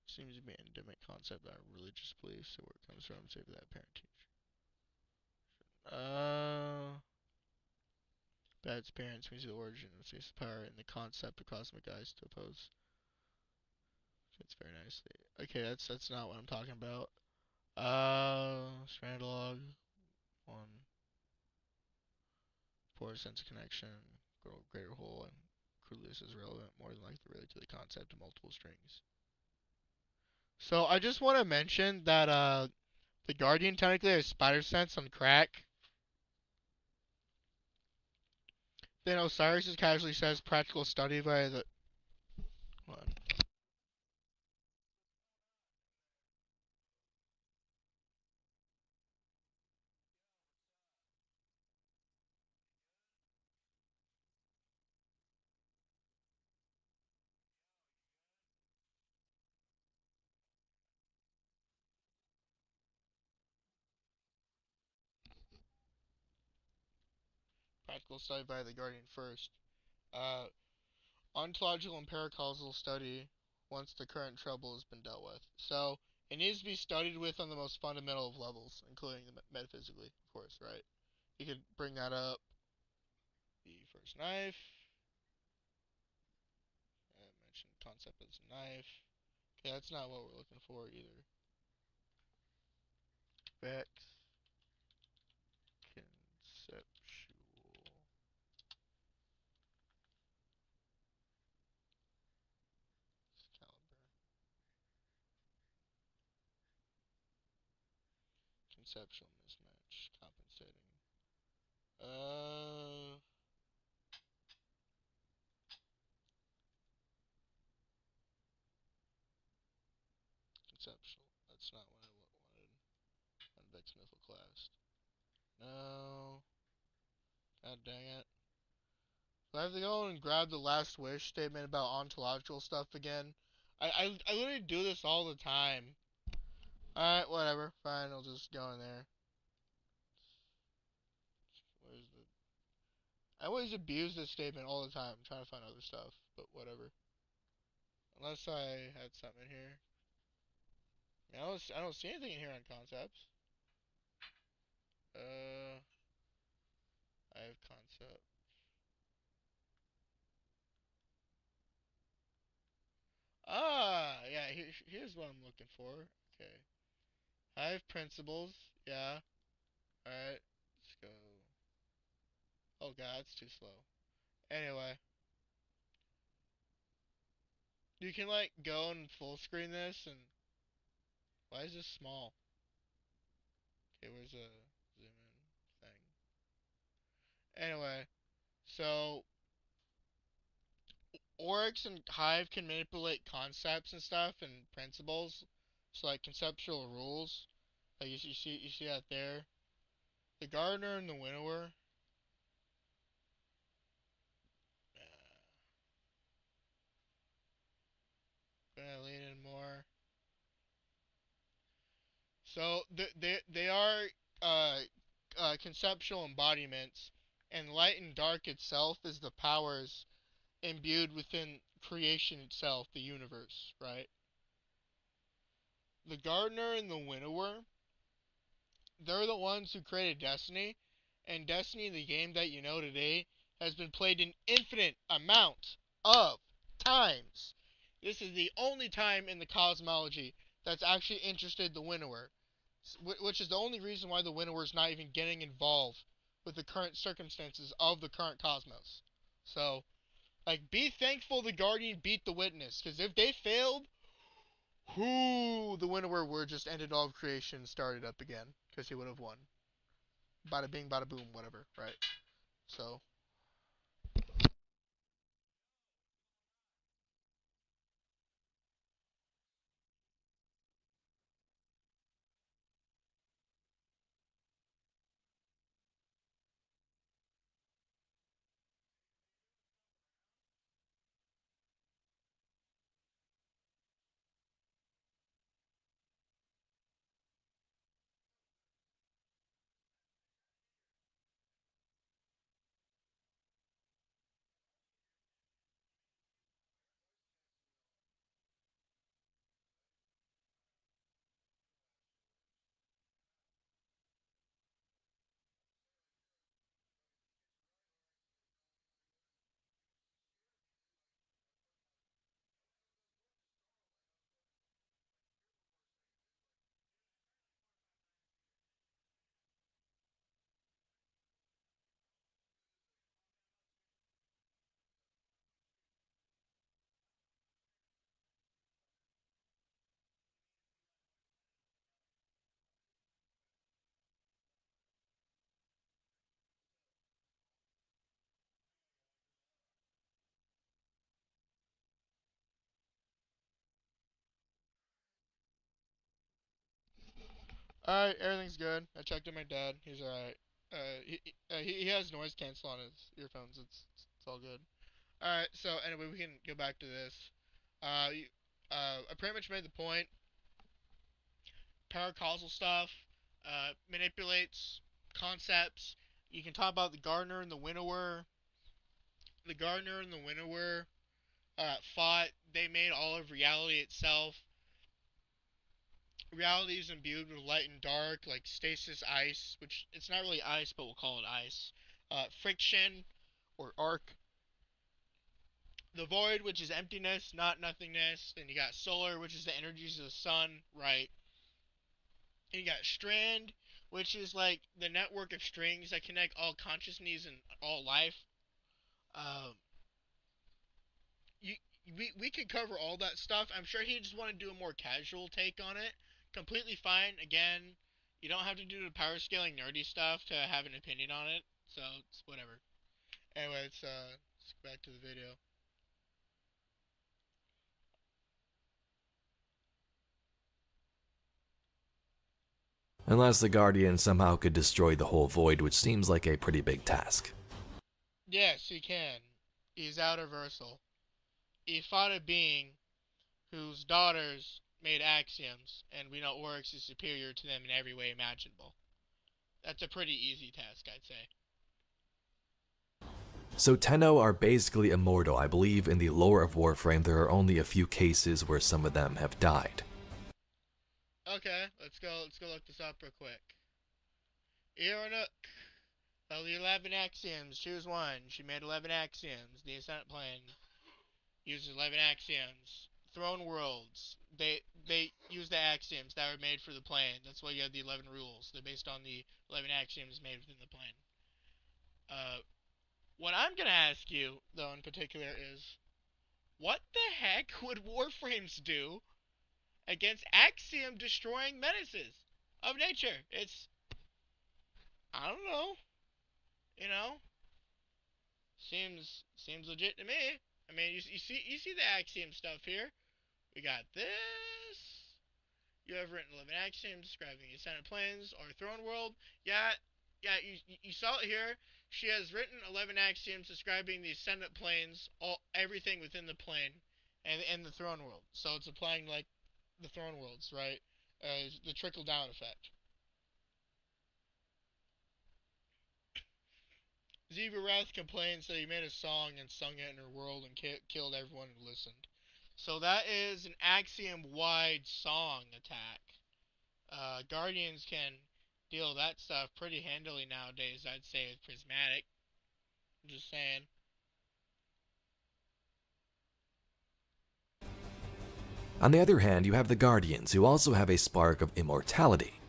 Seems to be an endemic concept that religious beliefs, so where it comes from, save that parent teacher. Bad parents means the origin of space power and the concept of cosmic eyes to oppose. It's very nicely. Okay, that's not what I'm talking about. Strandlog. One. Poor sense of connection. Greater whole and crudely is relevant more than likely related to the concept of multiple strings. So I just want to mention that the Guardian technically has spider sense on crack. Then Osiris just casually says practical study by the. Hold on. Practical study by the Guardian first. Uh, Ontological and paracausal study once the current trouble has been dealt with. So it needs to be studied with on the most fundamental of levels, including the metaphysically, of course, right? You could bring that up. The first knife. I mentioned concept as a knife. Okay, that's not what we're looking for either. Vex. Conceptual. Caliber. Conceptual mismatch. Compensating. Conceptual. That's not what I wanted. Vex Mythal class. No. God dang it. Do I have to go and grab the last wish statement about ontological stuff again? I literally do this all the time. Alright, whatever. Fine, I'll just go in there. Where's the... I always abuse this statement all the time. I'm trying to find other stuff, but whatever. Unless I had something in here. I don't see anything in here on concepts. I have concept. Yeah, here's what I'm looking for. Okay. I have principles. Yeah. Alright. Let's go. Oh god, it's too slow. Anyway. You can like go and full screen this and why is this small? Okay, where's a zoom in thing? Anyway, so Oryx and Hive can manipulate concepts and stuff and principles. So like conceptual rules. Like you see that there. The gardener and the winnower. Gonna lean in more. So they are uh, conceptual embodiments and light and dark itself is the powers imbued within creation itself, the universe, right? The gardener and the winnower, they're the ones who created Destiny, and Destiny, the game that you know today, has been played an infinite amount of times. This is the only time in the cosmology that's actually interested the winnower, which is the only reason why the winnower is not even getting involved with the current circumstances of the current cosmos. So, like, be thankful the Guardian beat the Witness, because if they failed, the winnower would just ended all of creation and started up again, because he would have won. Bada bing, bada boom, whatever, right? So, alright, everything's good. I checked on my dad. He's alright. He has noise cancel on his earphones. It's all good. Alright, so anyway, we can go back to this. I pretty much made the point. Paracausal stuff manipulates concepts. You can talk about the gardener and the winnower. The gardener and the winnower fought. They made all of reality itself. Reality is imbued with light and dark, like stasis, ice, which it's not really ice, but we'll call it ice. Friction, or arc. The void, which is emptiness, not nothingness. Then you got solar, which is the energies of the sun, right? And you got strand, which is like the network of strings that connect all consciousness and all life. Um, you, we could cover all that stuff. I'm sure he just want to do a more casual take on it. Completely fine. Again, you don't have to do the power scaling nerdy stuff to have an opinion on it. So it's whatever. Anyway, let's go back to the video. Unless the Guardian somehow could destroy the whole void, which seems like a pretty big task. Yes, he can. He's outerversal. He fought a being whose daughters made axioms, and we know Oryx is superior to them in every way imaginable. That's a pretty easy task, I'd say. So Tenno are basically immortal. I believe in the lore of Warframe there are only a few cases where some of them have died. Okay, let's go look this up real quick. Ironuk. Of the 11 axioms, choose one. She made 11 axioms. The Ascent Plane uses 11 axioms. Throne Worlds. They use the axioms that were made for the plane. That's why you have the 11 rules. They're based on the 11 axioms made within the plane. What I'm gonna ask you, though, in particular, is what the heck would Warframes do against axiom destroying menaces of nature? I don't know, you know, seems legit to me. I mean, you see the axiom stuff here. We got this. You have written 11 axioms describing the ascended planes or throne world. Yeah, you saw it here. She has written 11 axioms describing the ascendant planes, everything within the plane, and the throne world. So it's applying like the throne worlds, right? The trickle down effect. Zebra Wrath complains that he made a song and sung it in her world and killed everyone who listened. So that is an axiom-wide song attack. Guardians can deal with that stuff pretty handily nowadays, I'd say, with Prismatic. I'm just saying. On the other hand, you have the Guardians, who also have a spark of immortality.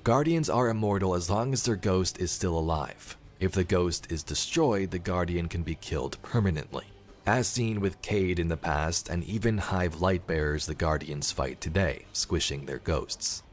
Guardians are immortal as long as their ghost is still alive. If the ghost is destroyed, the Guardian can be killed permanently. As seen with Cade in the past, and even Hive Lightbearers the Guardians fight today, squishing their ghosts.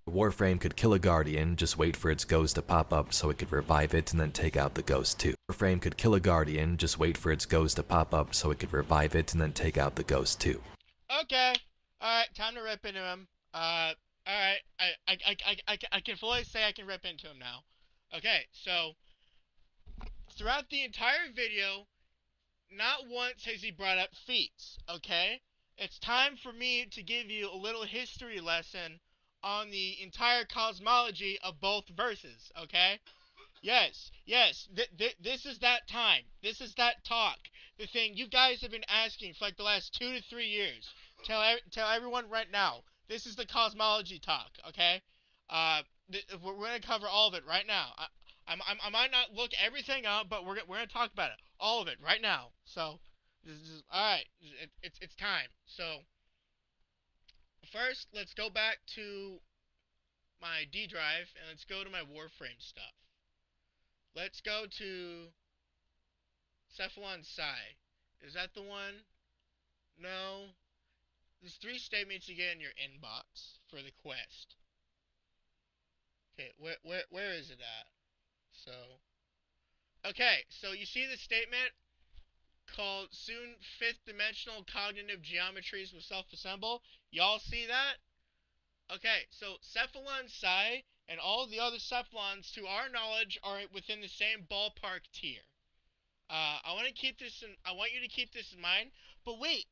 Warframe could kill a Guardian, just wait for its ghost to pop up so it could revive it and then take out the ghost too. Warframe could kill a Guardian, just wait for its ghost to pop up so it could revive it and then take out the ghost too. Okay. Alright, time to rip into him. Alright. I can fully say I can rip into him now. Okay, so throughout the entire video, not once has he brought up Feats, okay? It's time for me to give you a little history lesson on the entire cosmology of both verses, okay? Yes, this is that time. This is that talk. The thing you guys have been asking for like the last 2 to 3 years. Tell everyone right now. This is the cosmology talk, okay? We're gonna cover all of it right now. I might not look everything up, but we're gonna talk about it, all of it right now. So, all right. It's time. So, first, let's go back to my D drive and let's go to my Warframe stuff. Let's go to Cephalon Psi. Is that the one? No. There's 3 statements you get in your inbox for the quest. Okay, where is it at? So, okay, so you see the statement called soon 5th dimensional cognitive geometries will self-assemble? Y'all see that? Okay, so Cephalon Psi and all the other Cephalons, to our knowledge, are within the same ballpark tier. I want you to keep this in mind. But wait,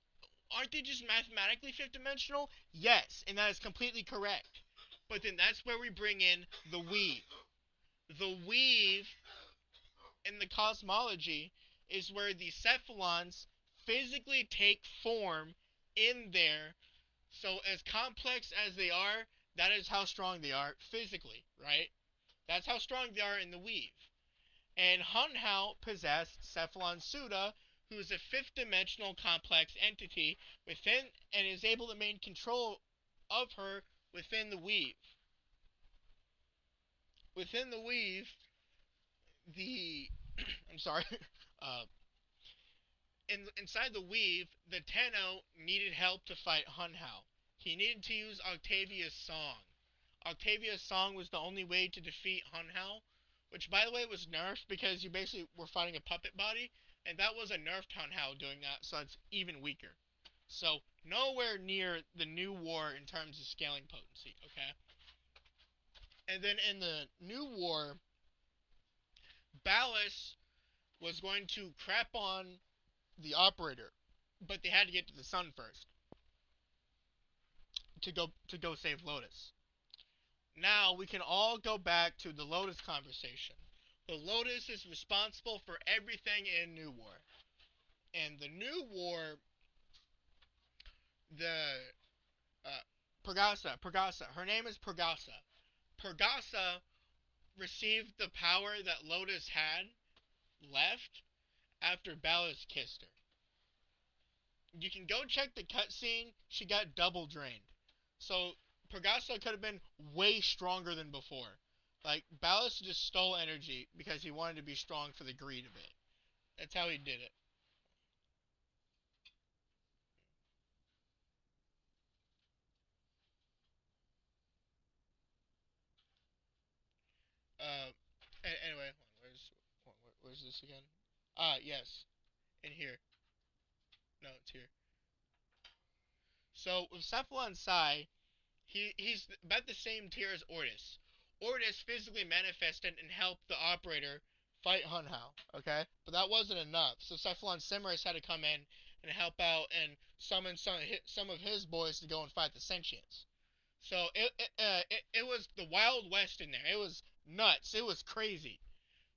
aren't they just mathematically 5th dimensional? Yes, and that is completely correct. But then that's where we bring in the weave. The weave in the cosmology is where the Cephalons physically take form in there. So as complex as they are, that is how strong they are physically, right? That's how strong they are in the weave. And Hunhao possessed Cephalon Suda, who is a 5th dimensional complex entity within and is able to maintain control of her within the weave. Within the weave, I'm sorry, inside the weave, the Tenno needed help to fight Hunhao. He needed to use Octavia's song. Octavia's song was the only way to defeat Hunhao, which, by the way, was nerfed because you basically were fighting a puppet body, and that was a nerfed Hunhao doing that, so it's even weaker. So, nowhere near the new war in terms of scaling potency, okay? And then in the new war, Ballas was going to crap on the operator, but they had to get to the sun first to go save Lotus. Now we can all go back to the Lotus conversation. The Lotus is responsible for everything in New War. And the New War, the Purgasa, her name is Purgasa. Purgasa received the power that Lotus had left after Ballas kissed her. You can go check the cutscene. She got double drained. So Purgasa could have been way stronger than before. Like, Ballas just stole energy because he wanted to be strong for the greed of it. That's how he did it. Uh, anyway, where's this again? Yes, in here. No, it's here. So with Cephalon Psi, he's about the same tier as Ortis. Ortis physically manifested and helped the operator fight Hunhao, okay? But that wasn't enough, so Cephalon Cimerus had to come in and help out and summon some of his boys to go and fight the sentients. So it was the Wild West in there. It was nuts. It was crazy.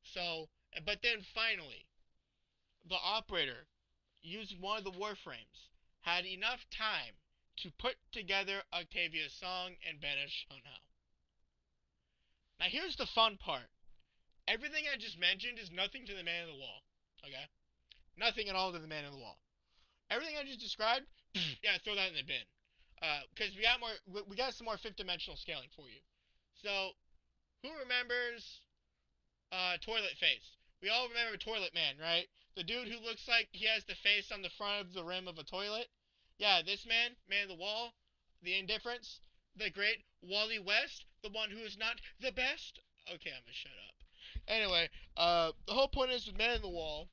So, but then finally, the operator, using one of the warframes, had enough time to put together Octavia's song and banish Hunhao. Now here's the fun part. Everything I just mentioned is nothing to the man in the wall. Okay? Nothing at all to the man in the wall. Everything I just described, yeah, throw that in the bin. Because we got some more fifth dimensional scaling for you. So, who remembers Toilet Face? We all remember Toilet Man, right? The dude who looks like he has the face on the front of the rim of a toilet. Yeah, this man of the wall, the indifference, the great Wally West, the one who is not the best. Okay, I'm gonna shut up. Anyway, the whole point is with Man in the Wall,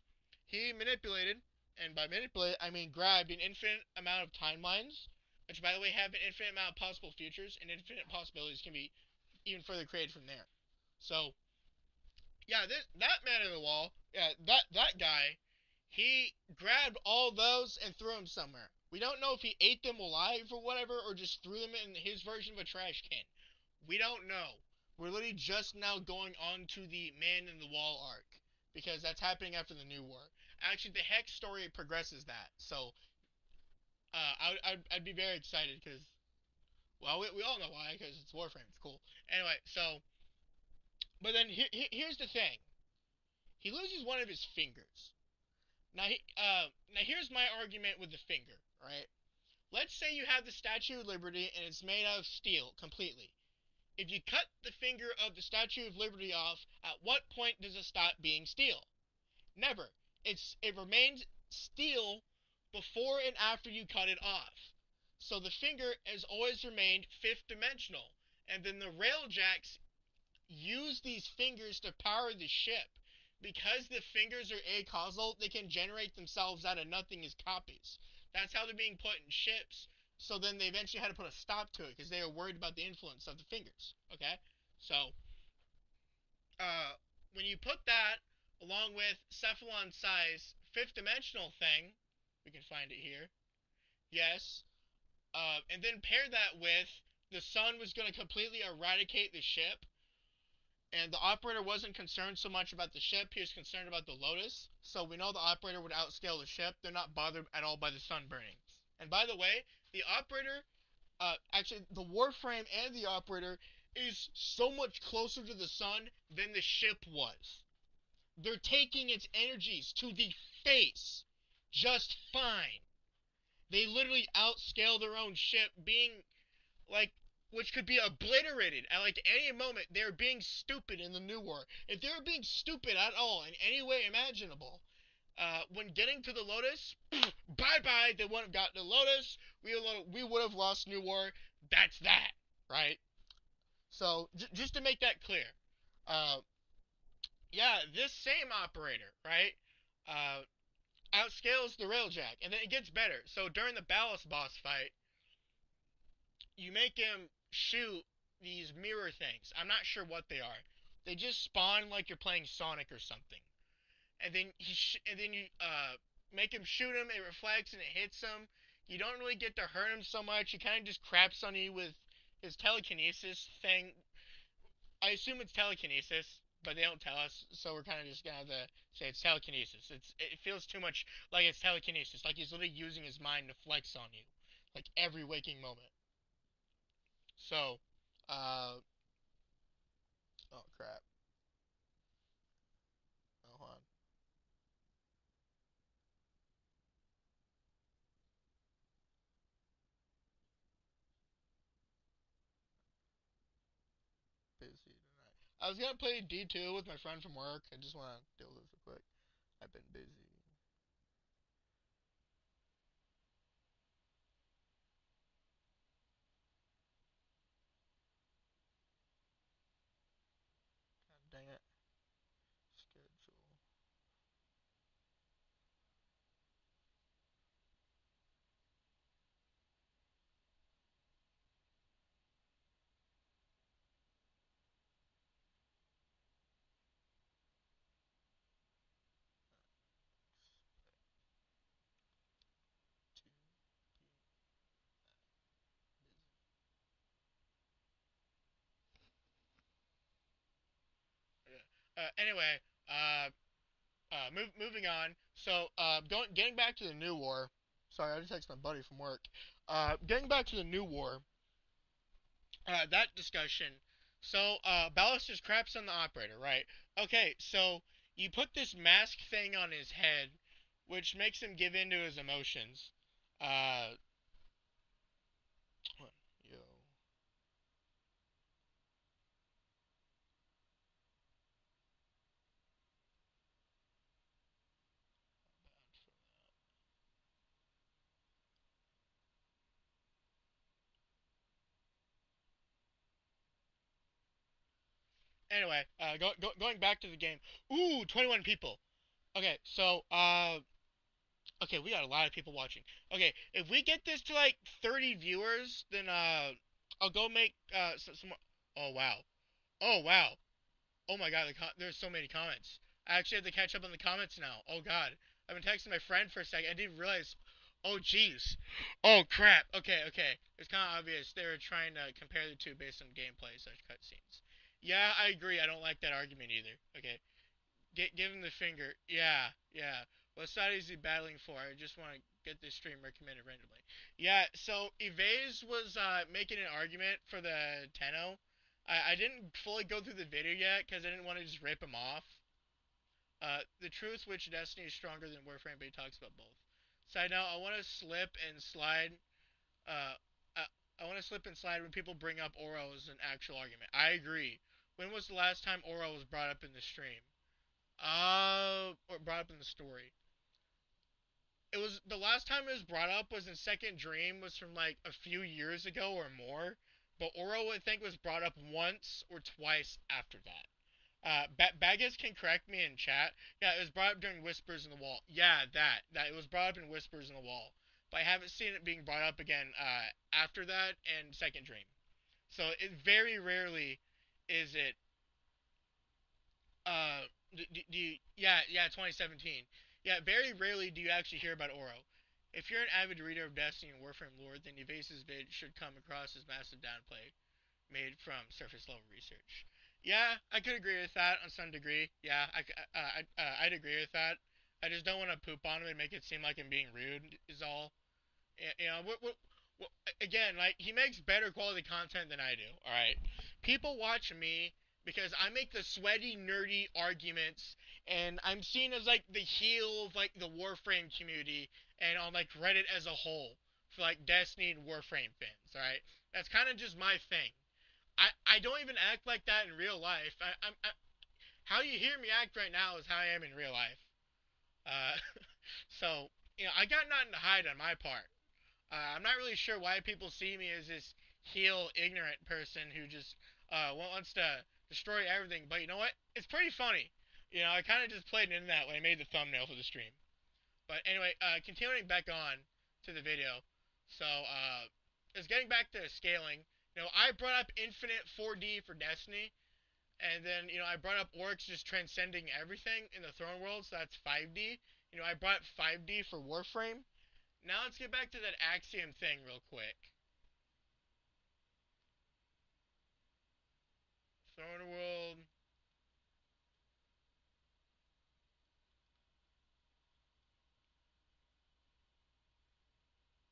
he manipulated, and by manipulate I mean grabbed an infinite amount of timelines, which by the way have an infinite amount of possible futures, and infinite possibilities can be even further created from there. So yeah, that man in the wall, yeah, that guy, he grabbed all those and threw them somewhere. We don't know if he ate them alive or whatever, or just threw them in his version of a trash can. We don't know. We're literally just now going on to the Man in the Wall arc, because that's happening after the New War. Actually, the Hex story progresses that, so I'd be very excited, because, well, we all know why, because it's Warframe, it's cool. Anyway, so, but then here's the thing. He loses one of his fingers. Now here's my argument with the finger, right? Let's say you have the Statue of Liberty and it's made out of steel completely. If you cut the finger of the Statue of Liberty off, at what point does it stop being steel? Never. It remains steel before and after you cut it off. So the finger has always remained fifth dimensional. And then the railjacks use these fingers to power the ship. Because the fingers are acausal, they can generate themselves out of nothing as copies. That's how they're being put in ships. So then they eventually had to put a stop to it because they were worried about the influence of the fingers. Okay? So, when you put that along with Cephalon size fifth dimensional thing, we can find it here. Yes. And then pair that with the sun was going to completely eradicate the ship. And the operator wasn't concerned so much about the ship, he was concerned about the Lotus. So we know the operator would outscale the ship. They're not bothered at all by the sun burning. And by the way, the operator, actually, the Warframe and the operator is so much closer to the sun than the ship was. They're taking its energies to the face just fine. They literally outscale their own ship, being like, which could be obliterated at like any moment. They're being stupid in the New War. If they were being stupid at all in any way imaginable, when getting to the Lotus, bye-bye, they wouldn't have gotten the Lotus. We would have lost New War. That's that, right? So, just to make that clear, yeah, this same operator, right, outscales the Railjack, and then it gets better. So during the Ballast boss fight, you make him shoot these mirror things. I'm not sure what they are. They just spawn like you're playing Sonic or something. And then you make him shoot him. It reflects and it hits him. You don't really get to hurt him so much. He kind of just craps on you with his telekinesis thing. I assume it's telekinesis, but they don't tell us, so we're kind of just gonna have to say it's telekinesis. It feels too much like it's telekinesis, like he's literally using his mind to flex on you, like every waking moment. So, oh crap. Oh, hold on. Busy tonight. I was gonna play D2 with my friend from work. I just wanna deal with this real quick. I've been busy. God dang it. Schedule. Anyway, moving on. So, getting back to the new war. Sorry, I just texted my buddy from work. Getting back to the new war. That discussion. So, Ballast just craps on the operator, right? Okay, so you put this mask thing on his head, which makes him give in to his emotions. Uh, yo. Anyway, going back to the game. Ooh, 21 people. Okay, so, okay, we got a lot of people watching. Okay, if we get this to like 30 viewers, then, I'll go make, some more. Oh, wow. Oh, wow. Oh my god, there's so many comments. I actually have to catch up on the comments now. Oh god. I've been texting my friend for a second. I didn't realize. Oh jeez. Oh crap. Okay, okay. It's kind of obvious they were trying to compare the two based on gameplay such cutscenes. Yeah, I agree. I don't like that argument either. Okay. Give him the finger. Yeah, yeah. What side is he battling for? I just want to get this stream recommended randomly. Yeah, so Evaze was making an argument for the Tenno. I didn't fully go through the video yet because I didn't want to just rip him off. The truth which Destiny is stronger than Warframe, but he talks about both. Side note, I want to slip and slide. Uh, I want to slip and slide when people bring up Oro as an actual argument. I agree. When was the last time Oro was brought up in the stream? Or brought up in the story. It was the last time it was brought up was in Second Dream, was from like a few years ago or more. But Oro, I think, was brought up once or twice after that. Baggett can correct me in chat. Yeah, it was brought up during Whispers in the Wall. Yeah, that it was brought up in Whispers in the Wall, but I haven't seen it being brought up again after that and Second Dream. So it very rarely is it. Yeah, 2017. Yeah, very rarely do you actually hear about Oro. If you're an avid reader of Destiny and Warframe lore, then Evase's vid should come across as massive downplay made from surface level research. Yeah, I could agree with that on some degree. Yeah, I'd agree with that. I just don't want to poop on him and make it seem like I'm being rude. Is all. You know, again, like he makes better quality content than I do. All right, people watch me because I make the sweaty, nerdy arguments, and I'm seen as like the heel of like the Warframe community and on like Reddit as a whole for like Destiny and Warframe fans. All right, that's kind of just my thing. I don't even act like that in real life. How you hear me act right now is how I am in real life. Uh, so I got nothing to hide on my part. I'm not really sure why people see me as this heel, ignorant person who just wants to destroy everything. But you know what? It's pretty funny. I kind of just played into that when I made the thumbnail for the stream. But anyway, continuing back on to the video. So, it's getting back to scaling. I brought up Infinite 4D for Destiny. And then, I brought up orcs just transcending everything in the Throne World, so that's 5D. I brought up 5D for Warframe. Now let's get back to that Axiom thing real quick. Throne World.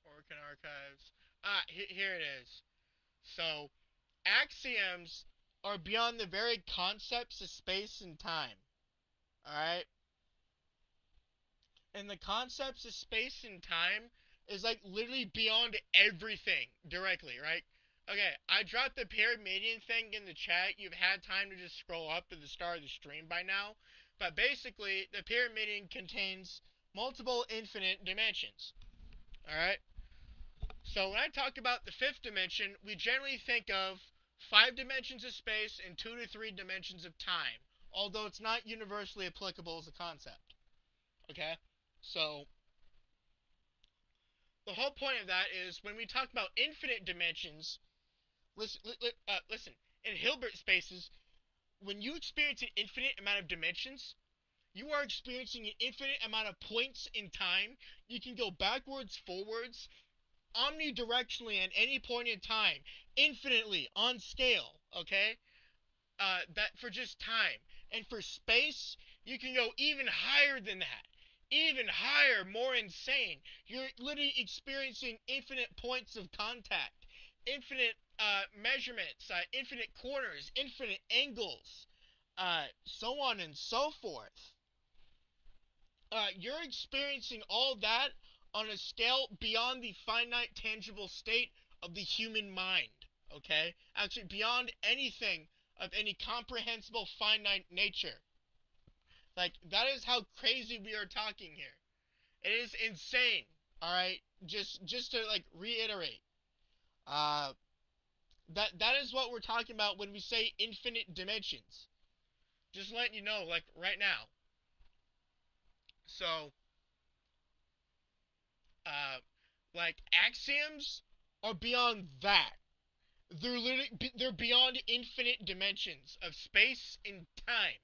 Orcan Archives. Here it is. So, axioms are beyond the very concepts of space and time. Alright? And the concepts of space and time is like literally beyond everything directly, right? Okay, I dropped the Pyramidian thing in the chat. You've had time to just scroll up to the start of the stream by now. But basically, the Pyramidian contains multiple infinite dimensions. Alright? So when I talk about the fifth dimension, we generally think of 5 dimensions of space and 2 to 3 dimensions of time. Although it's not universally applicable as a concept. Okay? So, the whole point of that is when we talk about infinite dimensions, listen, in Hilbert spaces, when you experience an infinite amount of dimensions, you are experiencing an infinite amount of points in time. You can go backwards, forwards, omnidirectionally at any point in time, infinitely on scale, okay? That for just time. And for space, you can go even higher than that. Even higher, more insane. You're literally experiencing infinite points of contact, infinite measurements, infinite corners, infinite angles, so on and so forth. You're experiencing all that on a scale beyond the finite, tangible state of the human mind. Okay? Actually, beyond anything of any comprehensible finite nature. Like, that is how crazy we are talking here. It is insane. Alright? Just to, like, reiterate. That is what we're talking about when we say infinite dimensions. Just letting you know, like, right now. So, like, axioms are beyond that. They're beyond infinite dimensions of space and time.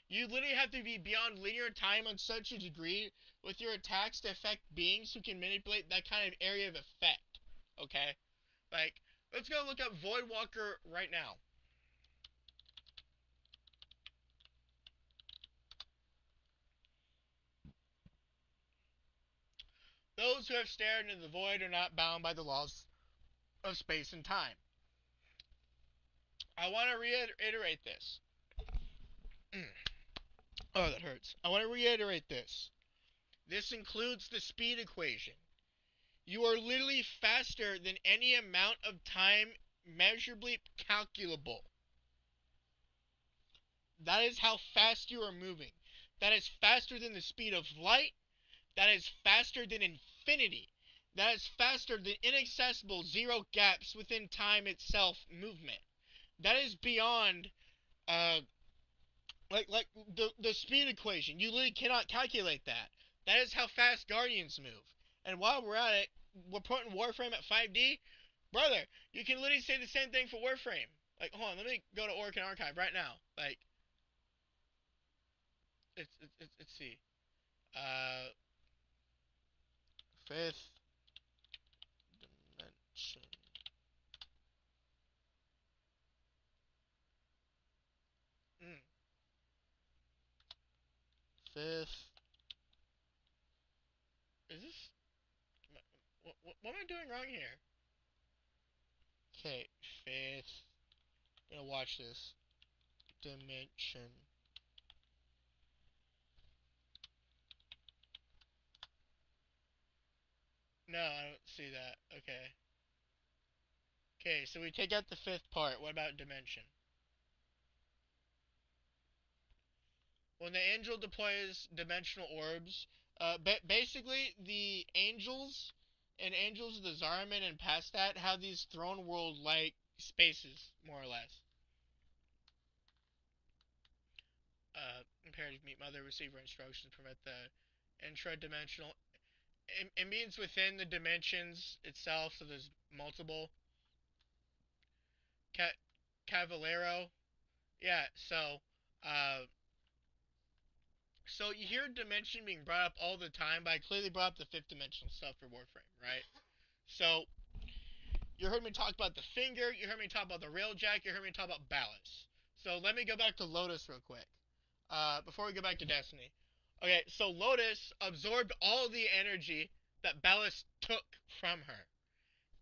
You literally have to be beyond linear time on such a degree with your attacks to affect beings who can manipulate that kind of area of effect. Okay? Like, let's go look up Voidwalker right now. Those who have stared into the void are not bound by the laws of space and time. I want to reiterate this. Oh, that hurts. I want to reiterate this. This includes the speed equation. You are literally faster than any amount of time measurably calculable. That is how fast you are moving. That is faster than the speed of light. That is faster than infinity. That is faster than inaccessible zero gaps within time itself movement. That is beyond like the speed equation. You literally cannot calculate that. That is how fast Guardians move. And while we're at it, we're putting Warframe at 5D. Brother, you can literally say the same thing for Warframe. Like, hold on, let me go to Orkin Archive right now. Like, let's see. Fifth dimension. Fifth. Is this? What am I doing wrong here? Okay, fifth. I'm gonna watch this. Dimension. No, I don't see that. Okay. Okay, so we take out the fifth part. What about dimension? When the angel deploys dimensional orbs, basically the angels and Angels of the Zariman and past that have these throne world-like spaces, more or less. Imperative meet mother, receiver instructions, prevent the intra-dimensional. It means within the dimensions itself, so there's multiple. Cavallero. Yeah, so you hear dimension being brought up all the time, but I clearly brought up the fifth dimensional stuff for Warframe, right? So, you heard me talk about the finger, you heard me talk about the railjack, you heard me talk about Ballast. So let me go back to Lotus real quick, before we go back to Destiny. Okay, so Lotus absorbed all the energy that Ballast took from her.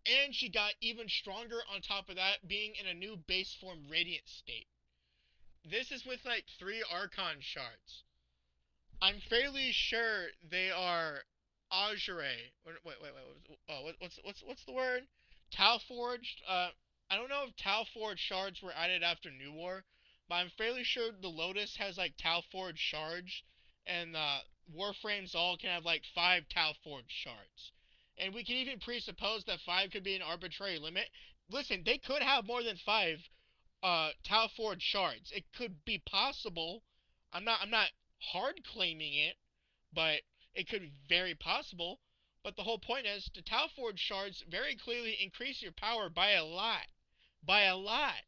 And she got even stronger on top of that, being in a new base form Radiant state. This is with like 3 Archon shards. I'm fairly sure they are Azure. Oh, what's the word? Tau forged. I don't know if Tau forged shards were added after New War, but I'm fairly sure the Lotus has like Tau forged shards, and Warframes all can have like 5 Tau forged shards. And we can even presuppose that 5 could be an arbitrary limit. Listen, they could have more than 5 Tau forged shards. It could be possible. I'm not hard claiming it, but it could be very possible. But the whole point is, the Tau forged shards very clearly increase your power by a lot. By a lot.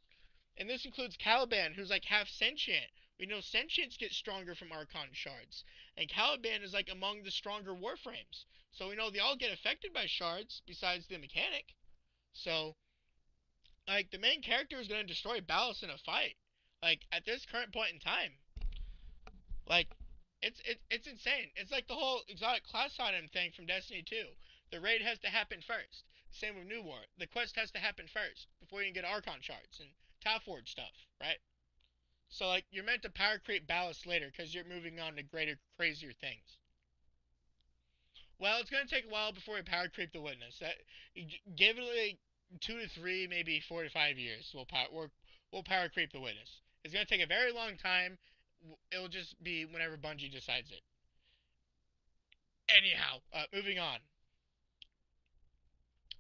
And this includes Caliban, who's like half sentient. We know sentients get stronger from Archon shards. And Caliban is like among the stronger Warframes. So we know they all get affected by shards, besides the mechanic. So, like, the main character is going to destroy Ballast in a fight. Like, at this current point in time. Like, it's insane. It's like the whole exotic class item thing from Destiny 2. The raid has to happen first. Same with New War. The quest has to happen first before you can get Archon shards and Tau Forge stuff, right? So like you're meant to power create ballast later because you're moving on to greater, crazier things. Well, it's gonna take a while before we power creep the witness. That give it like 2 to 3, maybe 4 to 5 years. We'll power creep the witness. It's gonna take a very long time. It'll just be whenever Bungie decides it. Anyhow, moving on.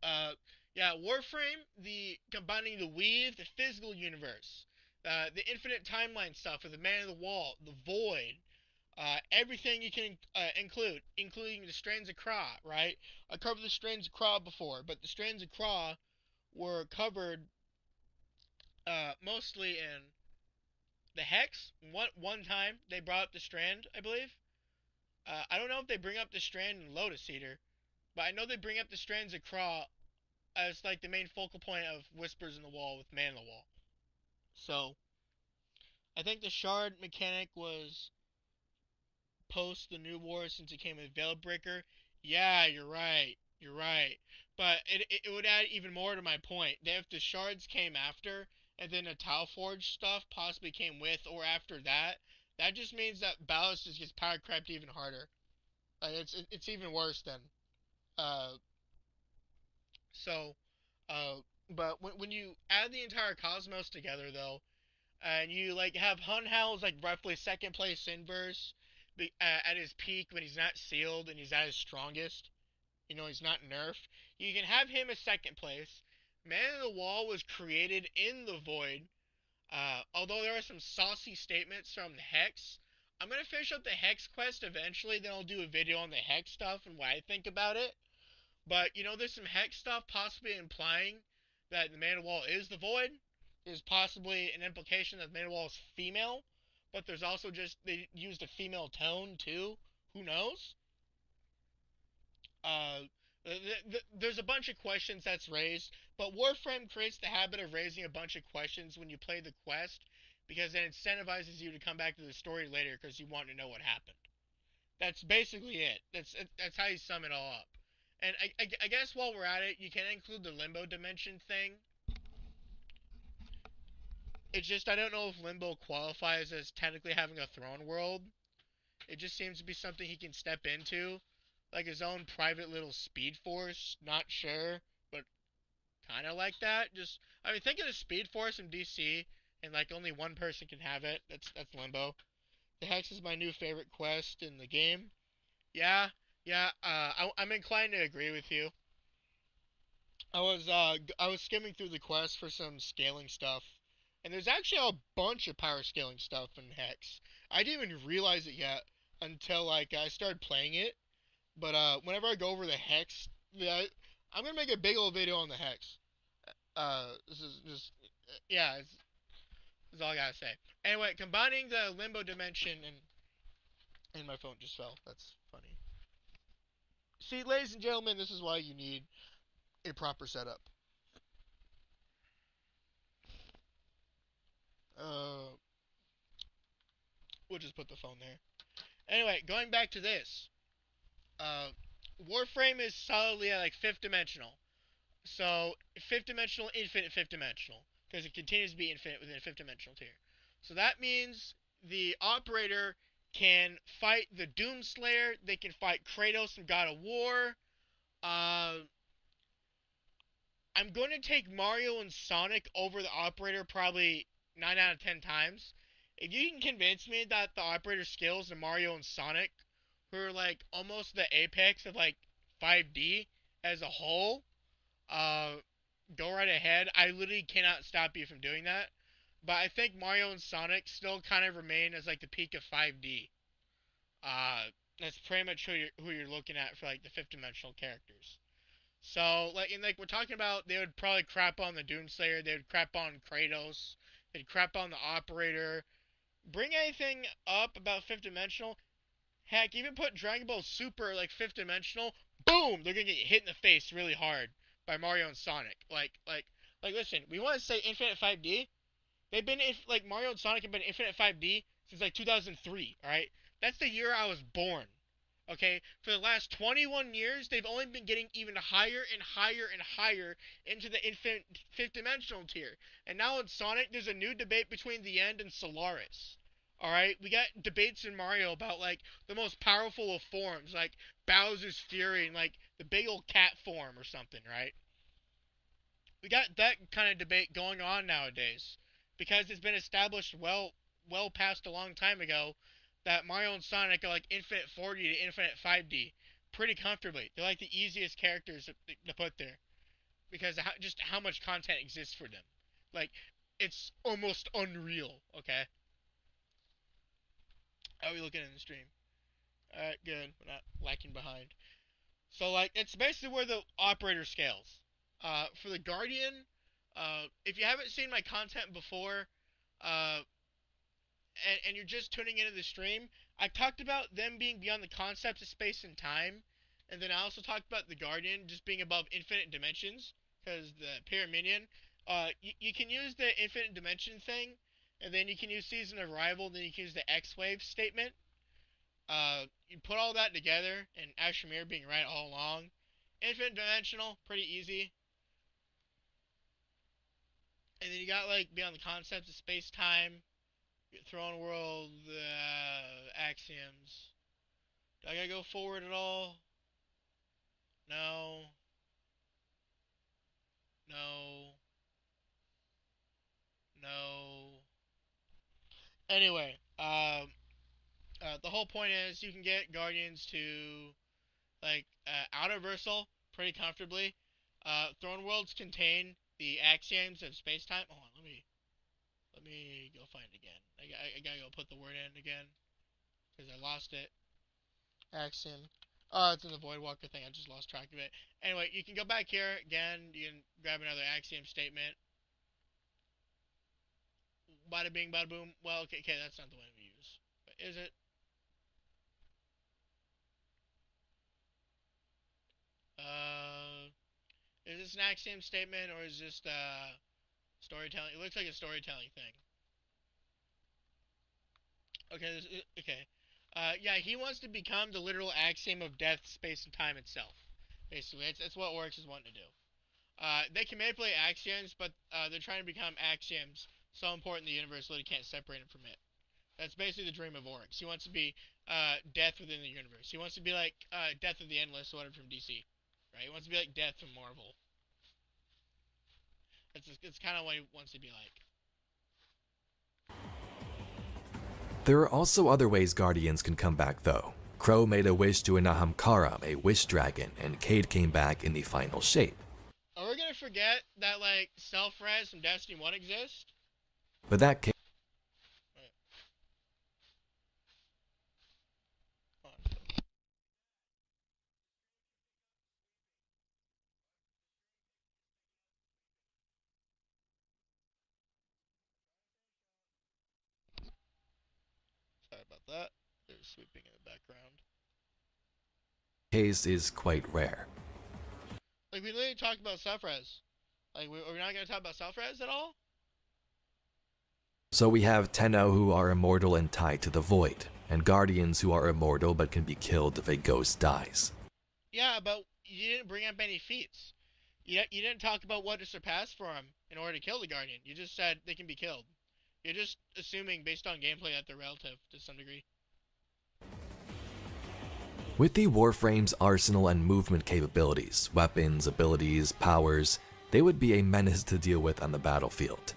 Uh, yeah, Warframe, the combining the weave, the physical universe, the infinite timeline stuff with the Man of the Wall, the Void, everything you can include, including the Strands of Kra, right? I covered the Strands of Kra before, but the Strands of Kra were covered mostly in the Hex. One time they brought up the Strand, I believe. I don't know if they bring up the Strand in Lotus Eater, but I know they bring up the Strands of Kra as like the main focal point of Whispers in the Wall with Man in the Wall. So I think the Shard mechanic was post the New War since it came with Veilbreaker. Yeah, you're right. You're right. But it would add even more to my point. That if the shards came after, and then the Tau Forge stuff possibly came with or after that, that just means that Ballast just gets power crept even harder. Like it's even worse than uh so uh but when you add the entire cosmos together though, and you like have Hun Hal's like roughly second place inverse at his peak when he's not sealed and he's at his strongest. You know, he's not nerfed. You can have him as second place. Man of the Wall was created in the Void. Although there are some saucy statements from the Hex. I'm gonna finish up the Hex quest eventually. Then I'll do a video on the Hex stuff and what I think about it. But you know, there's some Hex stuff possibly implying that the Man of the Wall is the Void. There's possibly an implication that the Man of the Wall is female, but there's also just they used a female tone too. Who knows? Uh, there's a bunch of questions that's raised, but Warframe creates the habit of raising a bunch of questions when you play the quest because it incentivizes you to come back to the story later because you want to know what happened. That's basically it. That's how you sum it all up. And I guess while we're at it, you can include the limbo dimension thing. It's just I don't know if limbo qualifies as technically having a throne world. It just seems to be something he can step into, like his own private little speed force. Not sure, but kind of like that. Just I mean, think of the speed force in DC, and like only one person can have it. That's Limbo. The Hex is my new favorite quest in the game. Yeah, yeah. I'm inclined to agree with you. I was skimming through the quest for some scaling stuff, and there's actually a bunch of power scaling stuff in Hex. I didn't even realize it yet until like I started playing it. But whenever I go over the Hex, yeah, I'm gonna make a big old video on the Hex. This is just yeah, that's all I gotta say. Anyway, combining the limbo dimension and my phone just fell. That's funny. See, ladies and gentlemen, this is why you need a proper setup. Uh, we'll just put the phone there. Anyway, going back to this. Uh, Warframe is solidly at like fifth dimensional. So fifth dimensional, infinite fifth dimensional, because it continues to be infinite within a fifth dimensional tier. So that means the operator can fight the Doomslayer. They can fight Kratos and God of War. Uh, I'm going to take Mario and Sonic over the operator probably 9 out of 10 times. If you can convince me that the operator skills in Mario and Sonic, who are like almost the apex of like 5D as a whole, uh, go right ahead. I literally cannot stop you from doing that. But I think Mario and Sonic still kind of remain as like the peak of 5D. Uh, that's pretty much who you're looking at for like the fifth dimensional characters. So like we're talking about, they would probably crap on the Doomslayer. They would crap on Kratos. They'd crap on the Operator. Bring anything up about fifth dimensional. Heck, even put Dragon Ball Super like fifth dimensional. Boom! They're gonna get hit in the face really hard by Mario and Sonic. Listen, we want to say Infinite 5D. They've been like Mario and Sonic have been Infinite 5D since like 2003. All right, that's the year I was born. Okay, for the last 21 years, they've only been getting even higher and higher and higher into the infinite fifth dimensional tier. And now in Sonic, there's a new debate between the End and Solaris. Alright, we got debates in Mario about like the most powerful of forms, like Bowser's Fury and like the big old cat form or something, right? We got that kind of debate going on nowadays because it's been established well past a long time ago that Mario and Sonic are like infinite 4D to infinite 5D pretty comfortably. They're like the easiest characters to put there because just how much content exists for them. Like, it's almost unreal, okay? How are we looking in the stream? Alright, good. We're not lacking behind. So, like, it's basically where the operator scales. For the Guardian, if you haven't seen my content before, uh, and you're just tuning into the stream, I talked about them being beyond the concepts of space and time, and then I also talked about the Guardian just being above infinite dimensions, because the Pyramidon, you can use the infinite dimension thing, and then you can use Season of Arrival, then you can use the X-Wave statement. You put all that together, and Ashmir being right all along. Infinite dimensional, pretty easy. And then you got, like, beyond the concepts of space-time, Throne World, Axioms. Do I gotta go forward at all? No. No. No. Anyway, the whole point is you can get Guardians to, like, Outerversal pretty comfortably. Throne Worlds contain the axioms of space-time. Hold on, let me go find it again. I gotta go put the word in again because I lost it. Axiom. Oh, it's in the Voidwalker thing. I just lost track of it. Anyway, you can go back here again. You can grab another axiom statement. Bada bing, bada boom. Well, okay, that's not the one we use. But is it? Is this an axiom statement or is this storytelling? It looks like a storytelling thing. Okay, okay. Yeah, he wants to become the literal axiom of death, space, and time itself. Basically, it's what Oryx is wanting to do. They can manipulate axioms, but they're trying to become axioms so important in the universe that he can't separate them from it. That's basically the dream of Oryx. He wants to be death within the universe. He wants to be like Death of the Endless, or whatever from DC. Right? He wants to be like Death from Marvel. It's kind of what he wants to be like. There are also other ways Guardians can come back though. Crow made a wish to an Ahamkara, a wish dragon, and Cade came back in the final shape. Are we gonna forget that, like, self-res from Destiny 1 exists? But that came Sorry about that. There's sweeping in the background. case is quite rare. Like, we literally talked about self-res. Like, are we not gonna talk about self-res at all? So we have Tenno who are immortal and tied to the void, and Guardians who are immortal but can be killed if a ghost dies. Yeah, but you didn't bring up any feats. You didn't talk about what to surpass for them in order to kill the Guardian. You just said they can be killed. You're just assuming based on gameplay that they're relative to some degree. With the Warframe's arsenal and movement capabilities, weapons, abilities, powers, they would be a menace to deal with on the battlefield.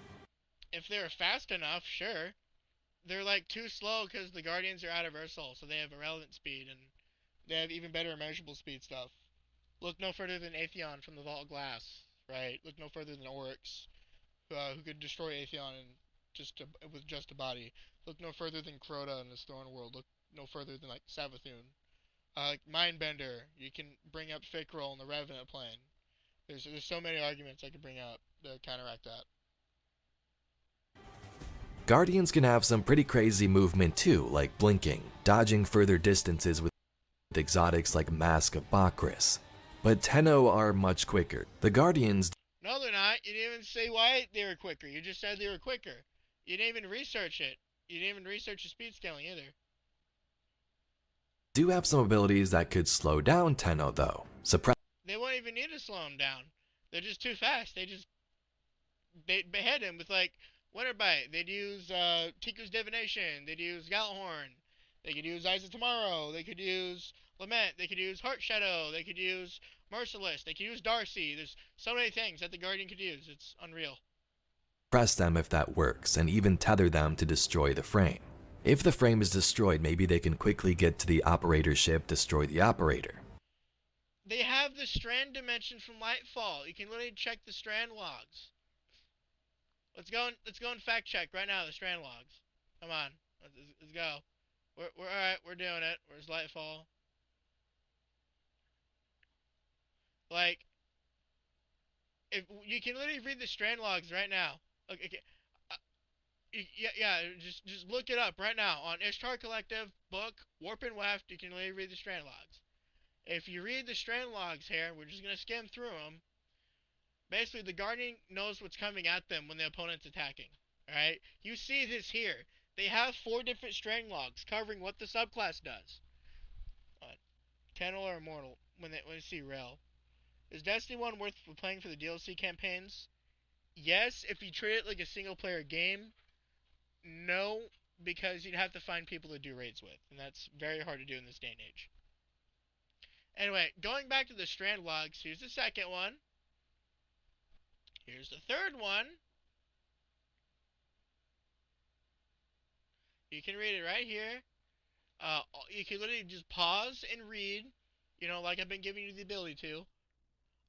If they're fast enough, sure. They're like too slow because the Guardians are Outerversal, so they have irrelevant speed and they have even better immeasurable speed stuff. Look no further than Atheon from the Vault Glass, right? Look no further than Oryx, who could destroy Atheon with just a body. Look no further than Crota in this Thorn World. Look no further than like Savathun. Like Mindbender, you can bring up Fickrel in the Revenant plane. There's so many arguments I could bring up to counteract that. Guardians can have some pretty crazy movement too, like blinking, dodging further distances with exotics like Mask of Bakris. But Tenno are much quicker. The Guardians... No, they're not. You didn't even say why they were quicker. You just said they were quicker. You didn't even research it. You didn't even research your speed scaling either. Do have some abilities that could slow down Tenno though. Suppress. They won't even need to slow him down. They're just too fast. They behead him with like Winter Bite. They'd use Tiku's Divination. They'd use Galahorn. They could use Eyes of Tomorrow. They could use Lament. They could use Heart Shadow. They could use Merciless. They could use Darcy. There's so many things that the Guardian could use. It's unreal. Press them if that works, and even tether them to destroy the frame. If the frame is destroyed, maybe they can quickly get to the operator's ship, destroy the operator. They have the strand dimension from Lightfall. You can literally check the strand logs. Let's go and fact check right now the strand logs. Come on, let's go. We're all right. We're doing it. Where's Lightfall? Like, if you can literally read the strand logs right now. Okay. Yeah. Just look it up right now on Ishtar Collective book Warp and Weft. You can literally read the strand logs. If you read the strand logs here, we're just gonna skim through them. Basically, the Guardian knows what's coming at them when the opponent's attacking. Alright? You see this here. They have 4 different strand logs covering what the subclass does. Tenno or Immortal when they see Rail. Is Destiny 1 worth playing for the DLC campaigns? Yes, if you treat it like a single player game. No, because you'd have to find people to do raids with. And that's very hard to do in this day and age. Anyway, going back to the strand logs, here's the second one. Here's the third one. You can read it right here. You can literally just pause and read, like I've been giving you the ability to. You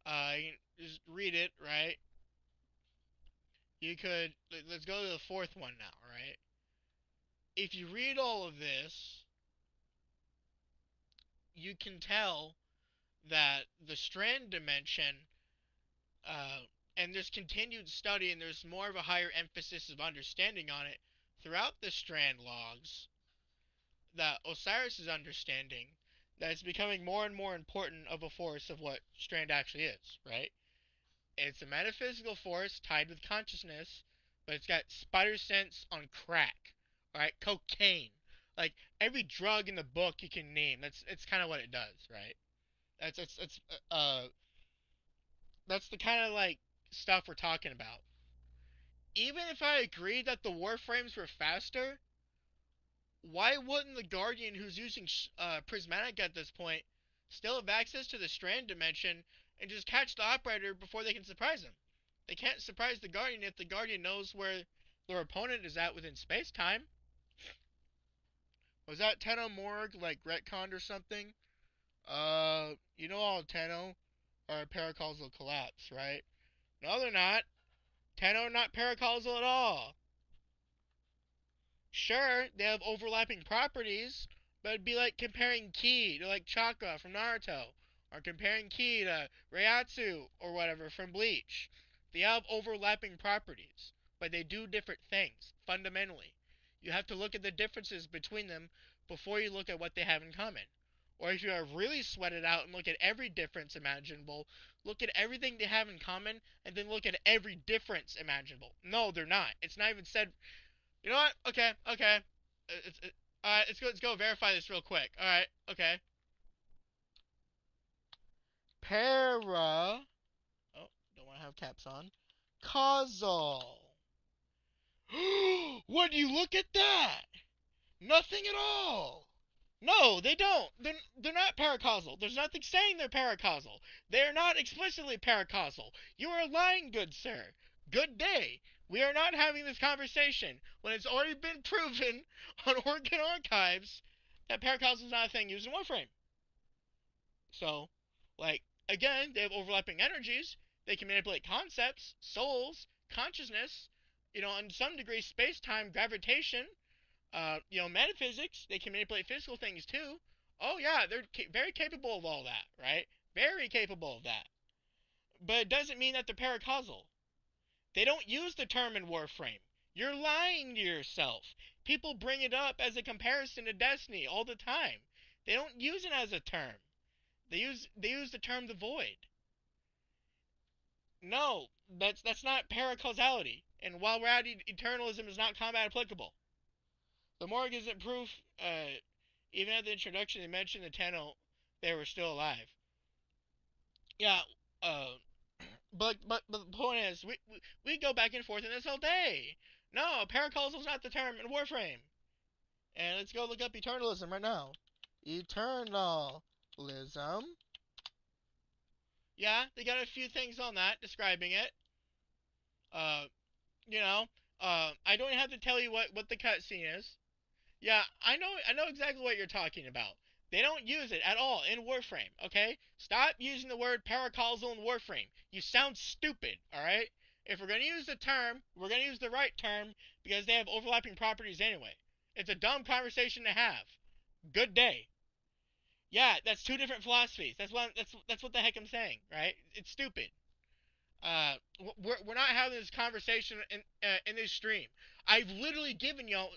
can just read it, right? You could, let's go to the fourth one now, right? If you read all of this, you can tell that the strand dimension, and there's continued study and there's more of a higher emphasis of understanding on it throughout the strand logs, that Osiris is understanding that it's becoming more and more important of a force of what strand actually is, right? It's a metaphysical force tied with consciousness, but it's got spider sense on crack, alright? Cocaine. Like, every drug in the book you can name, it's kind of what it does, right? That's the kind of, like, stuff we're talking about. Even if I agree that the warframes were faster, why wouldn't the Guardian who's using Prismatic at this point still have access to the Strand dimension and just catch the operator before they can surprise him? They can't surprise the Guardian if the Guardian knows where their opponent is at within space-time. Was that Tenno Morg, like, retconned or something? All Tenno are paracausal collapse, right? No, they're not. Tenno are not paracausal at all. Sure, they have overlapping properties, but it'd be like comparing Ki to like Chakra from Naruto, or comparing Ki to Reiatsu or whatever from Bleach. They have overlapping properties, but they do different things, fundamentally. You have to look at the differences between them before you look at what they have in common. Or if you are really sweat it out and look at every difference imaginable, look at everything they have in common, and then look at every difference imaginable. No, they're not. It's not even said. You know what? Okay. Alright, let's go verify this real quick. Alright, okay. Para. Oh, don't want to have caps on. Causal. Would you look at that? Nothing at all. No, they don't. They're not paracausal. There's nothing saying they're paracausal. They're not explicitly paracausal. You are lying, good sir. Good day. We are not having this conversation when it's already been proven on Organ Archives that paracausal is not a thing used in Warframe. So, again, they have overlapping energies. They can manipulate concepts, souls, consciousness, in some degree, space-time, gravitation, metaphysics. They can manipulate physical things too. Oh yeah, they're very capable of all that, right? Very capable of that. But it doesn't mean that they're paracausal. They don't use the term in Warframe. You're lying to yourself. People bring it up as a comparison to Destiny all the time. They don't use it as a term. They use the term the Void. No, that's not paracausality. And while we're at eternalism is not combat applicable. The morgue isn't proof. Even at the introduction, they mentioned the Tenno, they were still alive. Yeah. Uh, but the point is, we go back and forth in this all day. No, paracausal's not the term in Warframe. And let's go look up eternalism right now. Eternalism. Yeah, they got a few things on that describing it. Uh, you know, I don't have to tell you what the cutscene is. Yeah, I know exactly what you're talking about. They don't use it at all in Warframe, okay? Stop using the word paracausal in Warframe. You sound stupid, alright? If we're going to use the term, we're going to use the right term because they have overlapping properties anyway. It's a dumb conversation to have. Good day. Yeah, that's two different philosophies. That's what the heck I'm saying, right? It's stupid. We're not having this conversation in this stream. I've literally given y'all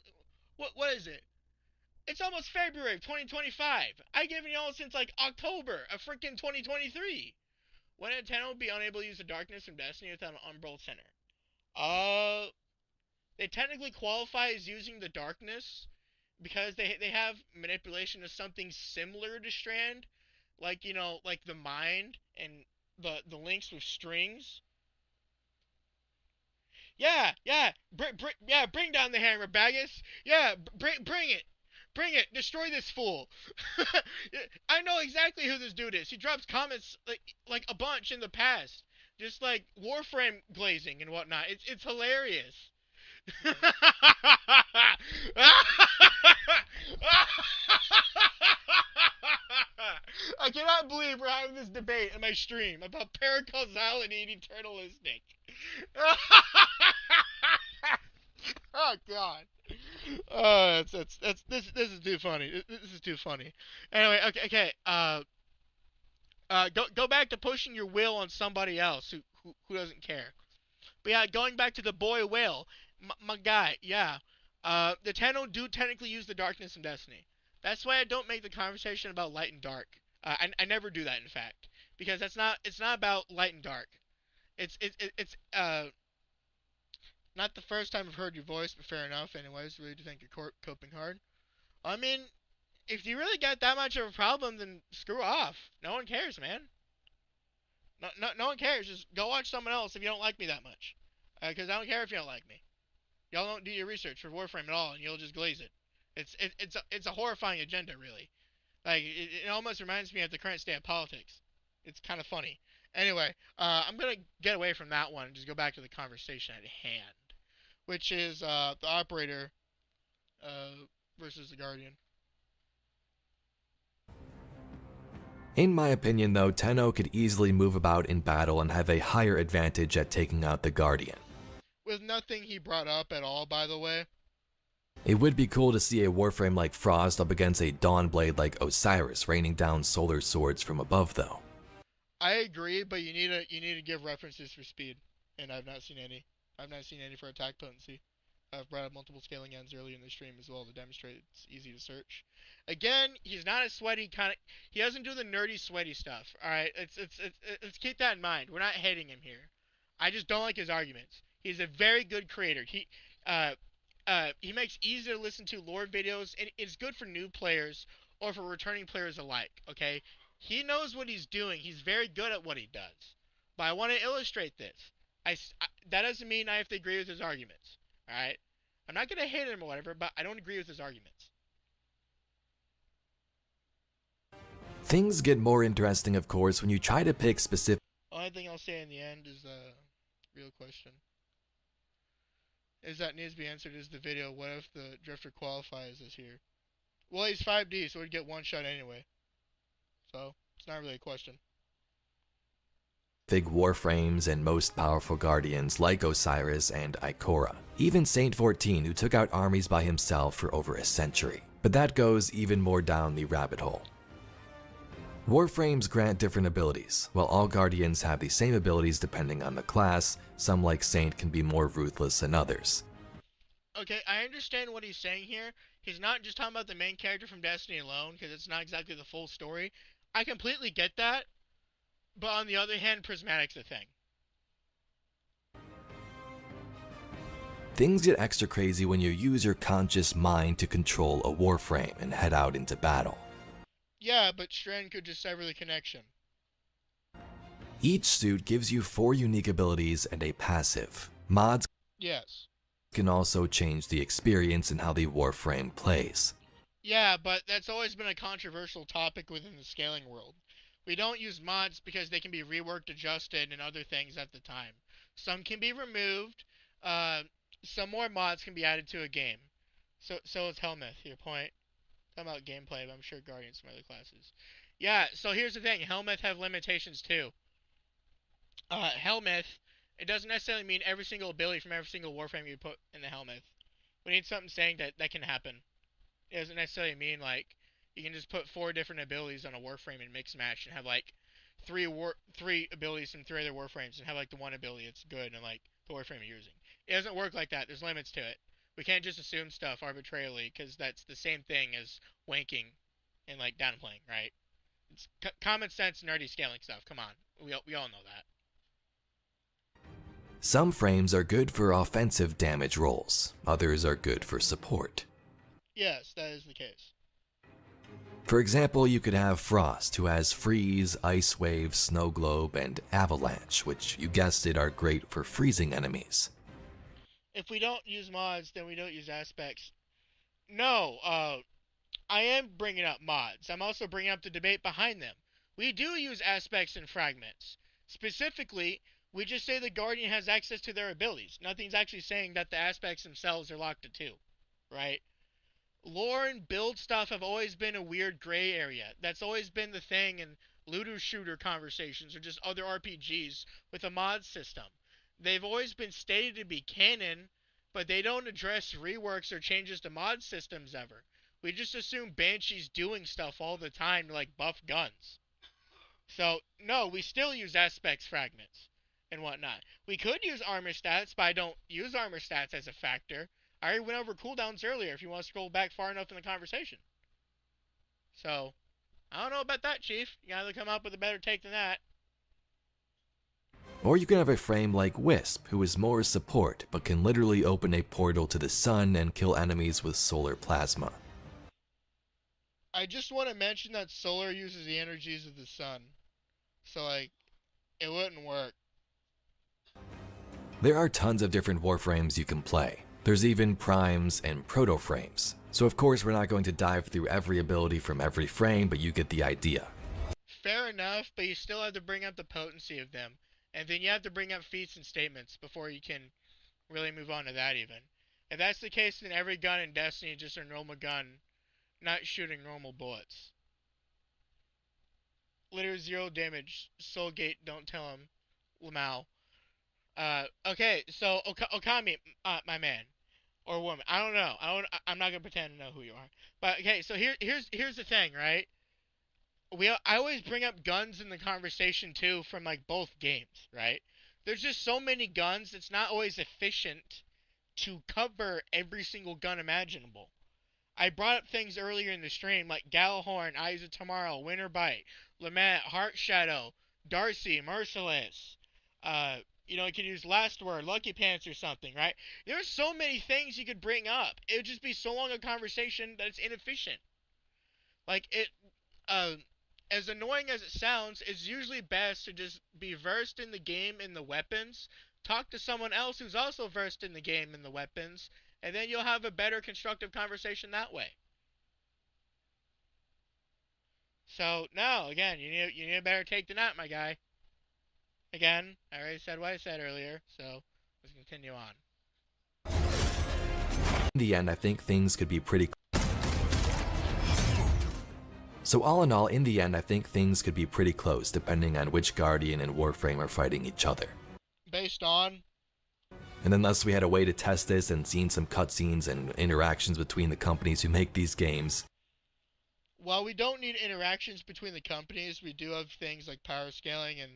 what is it? It's almost February of 2025. I've given y'all since like October of freaking 2023. When did Tenno be unable to use the darkness from Destiny without an Umbral Center? They technically qualify as using the darkness because they have manipulation of something similar to Strand, like like the mind and the links with strings. Yeah, bring down the hammer, Baggis. Yeah, bring it. Bring it. Destroy this fool. I know exactly who this dude is. He drops comments like a bunch in the past. Just like Warframe glazing and whatnot. It's hilarious. I cannot believe we're having this debate in my stream about paracausality and eternalistic. Oh God. Oh, this is too funny. This is too funny. Anyway, okay. Go back to pushing your will on somebody else who doesn't care. But yeah, going back to the boy whale, my guy. Yeah. The Tenno do technically use the darkness in Destiny. That's why I don't make the conversation about light and dark. I never do that, in fact, because it's not about light and dark. It's not the first time I've heard your voice, but fair enough. Anyways, really do think you're coping hard. I mean, if you really got that much of a problem, then screw off. No one cares, man. No one cares. Just go watch someone else if you don't like me that much. Because I don't care if you don't like me. Y'all don't do your research for Warframe at all, and you'll just glaze it. It's a horrifying agenda, really. Like it almost reminds me of the current state of politics. It's kind of funny. Anyway, I'm gonna get away from that one and just go back to the conversation at hand, which is the operator versus the guardian. In my opinion though, Tenno could easily move about in battle and have a higher advantage at taking out the Guardian. With nothing he brought up at all, by the way. It would be cool to see a Warframe like Frost up against a Dawnblade like Osiris raining down solar swords from above though. I agree, but you need to give references for speed, and I've not seen any. I've not seen any for attack potency. I've brought up multiple scaling ends earlier in the stream as well to demonstrate it's easy to search. Again, he's not a sweaty kind of. He doesn't do the nerdy sweaty stuff. All right, let's keep that in mind. We're not hating him here. I just don't like his arguments. He's a very good creator. He makes easy to listen to lore videos, and it's good for new players or for returning players alike. Okay, he knows what he's doing. He's very good at what he does. But I want to illustrate this. That doesn't mean I have to agree with his arguments. Alright? I'm not going to hate him or whatever, but I don't agree with his arguments. Things get more interesting, of course, when you try to pick specific... The only thing I'll say in the end is the real question. Is that needs to be answered is the video, what if the Drifter qualifies this here? Well, he's 5D, so he'd get one shot anyway. So, it's not really a question. Big Warframes and most powerful Guardians like Osiris and Ikora. Even Saint 14, who took out armies by himself for over a century. But that goes even more down the rabbit hole. Warframes grant different abilities. While all Guardians have the same abilities depending on the class, some like Saint can be more ruthless than others. Okay, I understand what he's saying here. He's not just talking about the main character from Destiny alone, because it's not exactly the full story. I completely get that. But on the other hand, Prismatic's a thing. things get extra crazy when you use your conscious mind to control a warframe and head out into battle. Yeah, but Strand could just sever the connection. Each suit gives you 4 unique abilities and a passive. Mods Yes. can also change the experience and how the warframe plays. Yeah, but that's always been a controversial topic within the scaling world. We don't use mods because they can be reworked, adjusted, and other things at the time. Some can be removed. Some more mods can be added to a game. So is Helmuth, your point. Talking about gameplay, but I'm sure Guardians some other classes. Yeah, so here's the thing. Helmuth have limitations too. Helmuth, it doesn't necessarily mean every single ability from every single warframe you put in the Helmuth. We need something saying that can happen. It doesn't necessarily mean like you can just put 4 different abilities on a warframe and mix match and have like three abilities from 3 other warframes and have like the one ability that's good and like the warframe you're using. It doesn't work like that. There's limits to it. We can't just assume stuff arbitrarily because that's the same thing as wanking and like downplaying, right? It's common sense nerdy scaling stuff. Come on, we all know that. Some frames are good for offensive damage rolls, others are good for support. Yes, that is the case. For example, you could have Frost, who has Freeze, Ice Wave, Snow Globe, and Avalanche, which, you guessed it, are great for freezing enemies. If we don't use mods, then we don't use aspects. No, I am bringing up mods. I'm also bringing up the debate behind them. We do use aspects and fragments. Specifically, we just say the Guardian has access to their abilities. Nothing's actually saying that the aspects themselves are locked to 2, right? Lore and build stuff have always been a weird gray area. That's always been the thing in looter shooter conversations or just other RPGs with a mod system. They've always been stated to be canon, but they don't address reworks or changes to mod systems ever. We just assume Banshee's doing stuff all the time to like buff guns. So, no, we still use aspects fragments and whatnot. We could use armor stats, but I don't use armor stats as a factor. I already went over cooldowns earlier if you want to scroll back far enough in the conversation. So, I don't know about that, Chief. You gotta come up with a better take than that. Or you can have a frame like Wisp, who is more support, but can literally open a portal to the sun and kill enemies with solar plasma. I just want to mention that solar uses the energies of the sun. So, like, it wouldn't work. There are tons of different warframes you can play. There's even primes and proto-frames. So of course we're not going to dive through every ability from every frame, but you get the idea. Fair enough, but you still have to bring up the potency of them. And then you have to bring up feats and statements before you can really move on to that even. If that's the case, then every gun in Destiny is just a normal gun, not shooting normal bullets. Literally 0 damage. Soulgate, don't tell him. Lamau. Okay, so Okami, my man. Or woman. I don't know. I'm not gonna pretend to know who you are. But okay, so here's the thing, right? I always bring up guns in the conversation too from like both games, right? There's just so many guns, it's not always efficient to cover every single gun imaginable. I brought up things earlier in the stream like Gallahorn, Eyes of Tomorrow, Winter Bite, Lament, Heart Shadow, Darcy, Merciless. You could use Last Word, Lucky Pants or something, right? There's so many things you could bring up. It would just be so long a conversation that it's inefficient. Like, as annoying as it sounds, it's usually best to just be versed in the game and the weapons, talk to someone else who's also versed in the game and the weapons, and then you'll have a better constructive conversation that way. So, no, again, you need a better take than that, my guy. Again, I already said what I said earlier, so let's continue on. In the end, I think things could be pretty... So all in all, in the end, I think things could be pretty close, depending on which Guardian and Warframe are fighting each other. Based on? And unless we had a way to test this and seen some cutscenes and interactions between the companies who make these games. While we don't need interactions between the companies, we do have things like power scaling and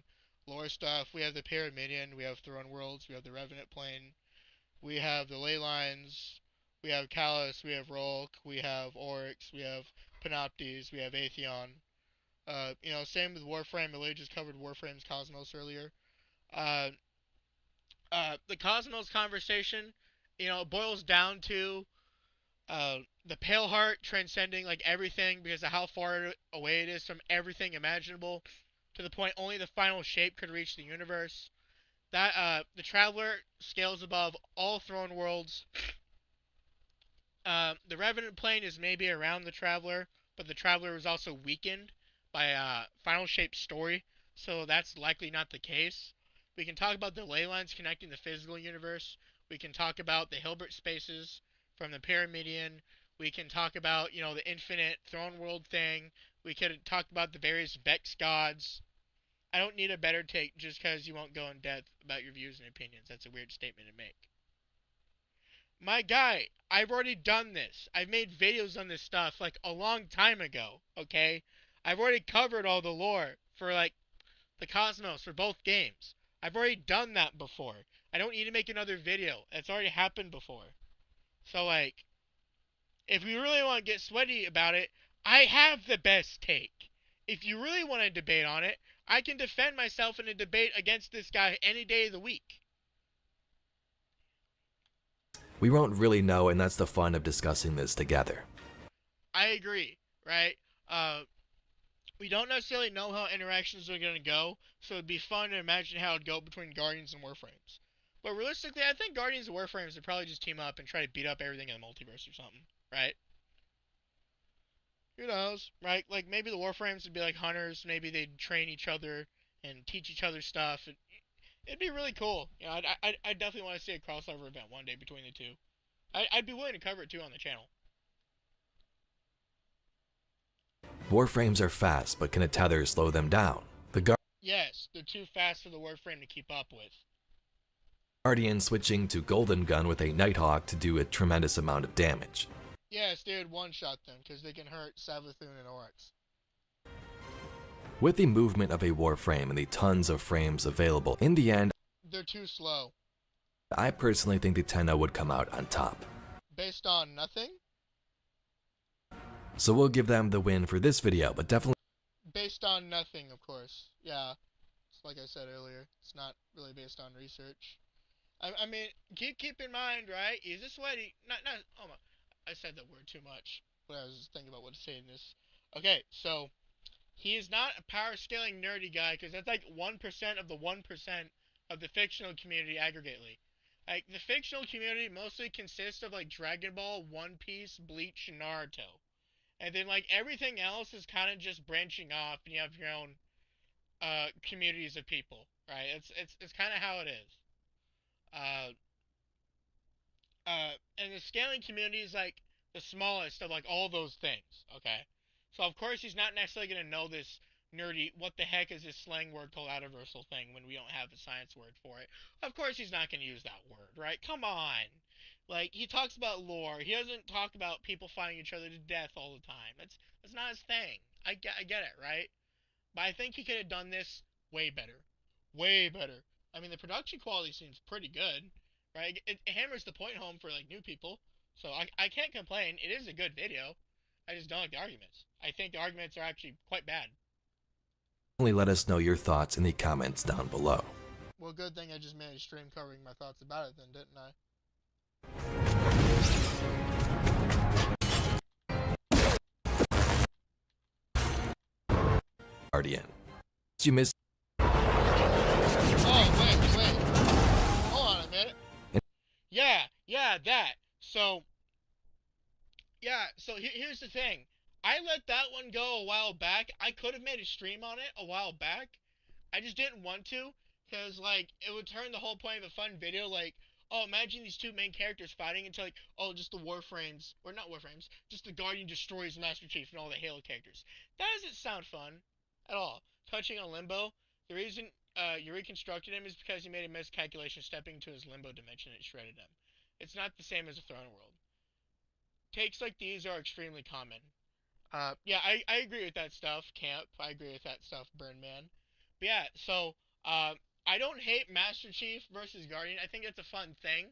lore stuff. We have the Pyramidion, we have Throne Worlds, we have the Revenant Plane, we have the Ley Lines, we have Callus, we have Rolk, we have Oryx, we have Panoptes, we have Atheon. Same with Warframe. Millie just covered Warframe's Cosmos earlier. The Cosmos conversation, it boils down to the Pale Heart transcending like everything because of how far away it is from everything imaginable, to the point only the final shape could reach the universe. That the Traveler scales above all throne worlds. The Revenant plane is maybe around the Traveler, but the Traveler is also weakened by Final Shape's story, so that's likely not the case. We can talk about the ley lines connecting the physical universe. We can talk about the Hilbert spaces from the Pyramidion. We can talk about, the infinite throne world thing. We could talk about the various Vex gods. I don't need a better take just because you won't go in depth about your views and opinions. That's a weird statement to make. My guy, I've already done this. I've made videos on this stuff like a long time ago, okay? I've already covered all the lore for like the Cosmos for both games. I've already done that before. I don't need to make another video. It's already happened before. So like, if you really want to get sweaty about it, I have the best take. If you really want to debate on it, I can defend myself in a debate against this guy any day of the week. We won't really know, and that's the fun of discussing this together. I agree, right? We don't necessarily know how interactions are going to go, so it'd be fun to imagine how it'd go between Guardians and Warframes. But realistically, I think Guardians and Warframes would probably just team up and try to beat up everything in the multiverse or something, right? Who knows, right? Like, maybe the Warframes would be like hunters, maybe they'd train each other and teach each other stuff. It'd be really cool. I'd definitely want to see a crossover event one day between the two. I'd be willing to cover it too on the channel. Warframes are fast, but can a tether slow them down? Yes, they're too fast for the Warframe to keep up with. Guardian switching to Golden Gun with a Nighthawk to do a tremendous amount of damage. Yes, they would one-shot them, because they can hurt Savathun and Oryx. With the movement of a Warframe and the tons of frames available, in the end, they're too slow. I personally think the Tenno would come out on top. Based on nothing? So we'll give them the win for this video, but definitely based on nothing, of course. Yeah, it's like I said earlier, it's not really based on research. I mean, keep in mind, right? He's a sweaty. Oh my, I said that word too much. But I was just thinking about what to say in this. Okay, so he is not a power scaling nerdy guy, because that's like 1% of the 1% of the fictional community aggregately. Like, the fictional community mostly consists of like Dragon Ball, One Piece, Bleach, and Naruto. And then like everything else is kind of just branching off, and you have your own communities of people, right? It's kind of how it is. And the scaling community is like the smallest of like all those things. Okay, so of course he's not necessarily gonna know this nerdy what the heck is this slang word called universal thing when we don't have a science word for it. Of course he's not gonna use that word, right? Come on. Like, he talks about lore. He doesn't talk about people fighting each other to death all the time. That's not his thing. I get it, right? But I think he could have done this way better. Way better. I mean, the production quality seems pretty good, right? It hammers the point home for, like, new people. So I can't complain. It is a good video. I just don't like the arguments. I think the arguments are actually quite bad. let us know your thoughts in the comments down below. Well, good thing I just made a stream covering my thoughts about it then, didn't I? Guardian. You missed. Oh, wait. Hold on a minute. Yeah, that. So here's the thing. I let that one go a while back. I could have made a stream on it a while back. I just didn't want to, because, like, it would turn the whole point of a fun video, like, oh, imagine these two main characters fighting into, like, oh, just the Warframes, or not Warframes, just the Guardian destroys Master Chief and all the Halo characters. That doesn't sound fun at all. Touching on Limbo, the reason you reconstructed him is because he made a miscalculation stepping into his Limbo dimension and it shredded him. It's not the same as a Throne World. Takes like these are extremely common. Yeah, I agree with that stuff, Camp. I agree with that stuff, Burnman. But yeah, so, I don't hate Master Chief versus Guardian. I think it's a fun thing.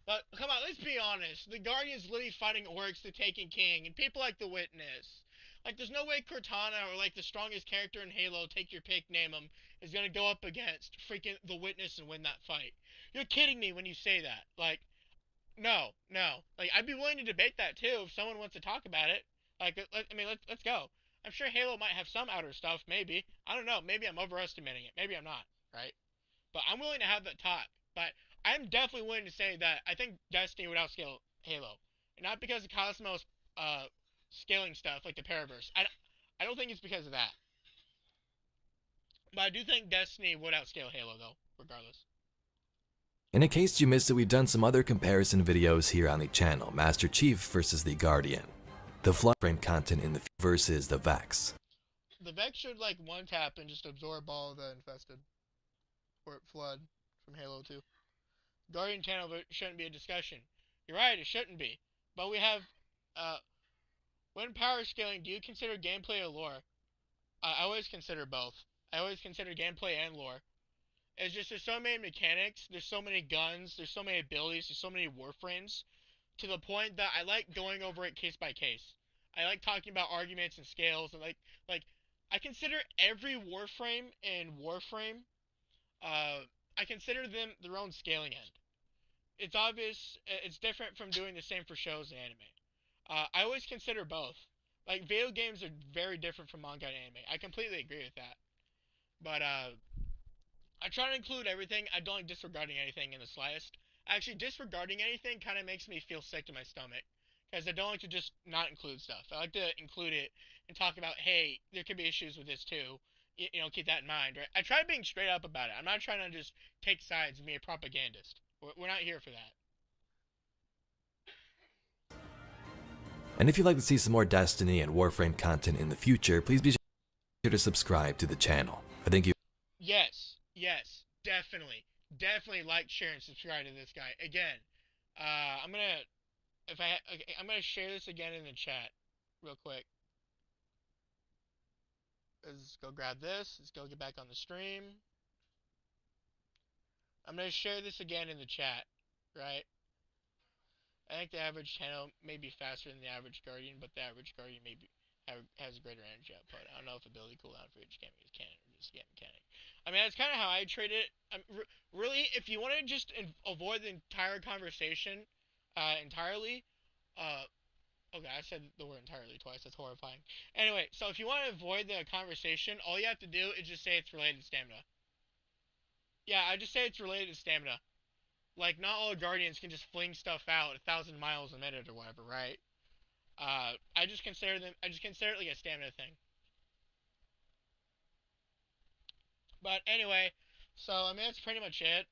But, come on, let's be honest. The Guardian's literally fighting orcs to Taken King, and people like The Witness. Like, there's no way Cortana, or, like, the strongest character in Halo, take your pick, name him, is gonna go up against freaking The Witness and win that fight. You're kidding me when you say that. Like, No, no. Like, I'd be willing to debate that too if someone wants to talk about it. Like, let's go. I'm sure Halo might have some outer stuff, maybe. I don't know. Maybe I'm overestimating it. Maybe I'm not, right? But I'm willing to have that talk. But I'm definitely willing to say that I think Destiny would outscale Halo. And not because of Cosmos scaling stuff like the Paraverse. I don't think it's because of that. But I do think Destiny would outscale Halo, though, regardless. In case you missed it, we've done some other comparison videos here on the channel. Master Chief versus the Guardian. The flood frame content in the versus the Vex. The Vex should, like, one tap and just absorb all the infested. Or flood from Halo 2. Guardian Tenno shouldn't be a discussion. You're right, it shouldn't be. But we have, when power scaling, do you consider gameplay or lore? I always consider both. I always consider gameplay and lore. It's just there's so many mechanics, there's so many guns, there's so many abilities, there's so many warframes, to the point that I like going over it case by case. I like talking about arguments and scales, and like I consider every warframe in Warframe, I consider them their own scaling end. It's obvious, it's different from doing the same for shows and anime. I always consider both. Like, video games are very different from manga and anime. I completely agree with that. But, I try to include everything. I don't like disregarding anything in the slightest. Actually, disregarding anything kind of makes me feel sick to my stomach. Because I don't like to just not include stuff. I like to include it and talk about, hey, there could be issues with this too. Keep that in mind, right? I try being straight up about it. I'm not trying to just take sides and be a propagandist. We're not here for that. And if you'd like to see some more Destiny and Warframe content in the future, please be sure to subscribe to the channel. I think you. Yes, definitely. Definitely like, share, and subscribe to this guy. Again, I'm gonna, okay, I'm gonna share this again in the chat, real quick. Let's go grab this. Let's go get back on the stream. I'm gonna share this again in the chat, right? I think the average Tenno may be faster than the average Guardian, but the average Guardian has a greater energy output. I don't know if ability cooldown for each game is canon or just game mechanic. I mean, that's kind of how I treat it. Really, if you want to just avoid the entire conversation entirely, okay, I said the word entirely twice. That's horrifying. Anyway, so if you want to avoid the conversation, all you have to do is just say it's related to stamina. Yeah, I just say it's related to stamina. Like, not all Guardians can just fling stuff out 1,000 miles a minute or whatever, right? I just consider it like a stamina thing. But anyway, so I mean that's pretty much it.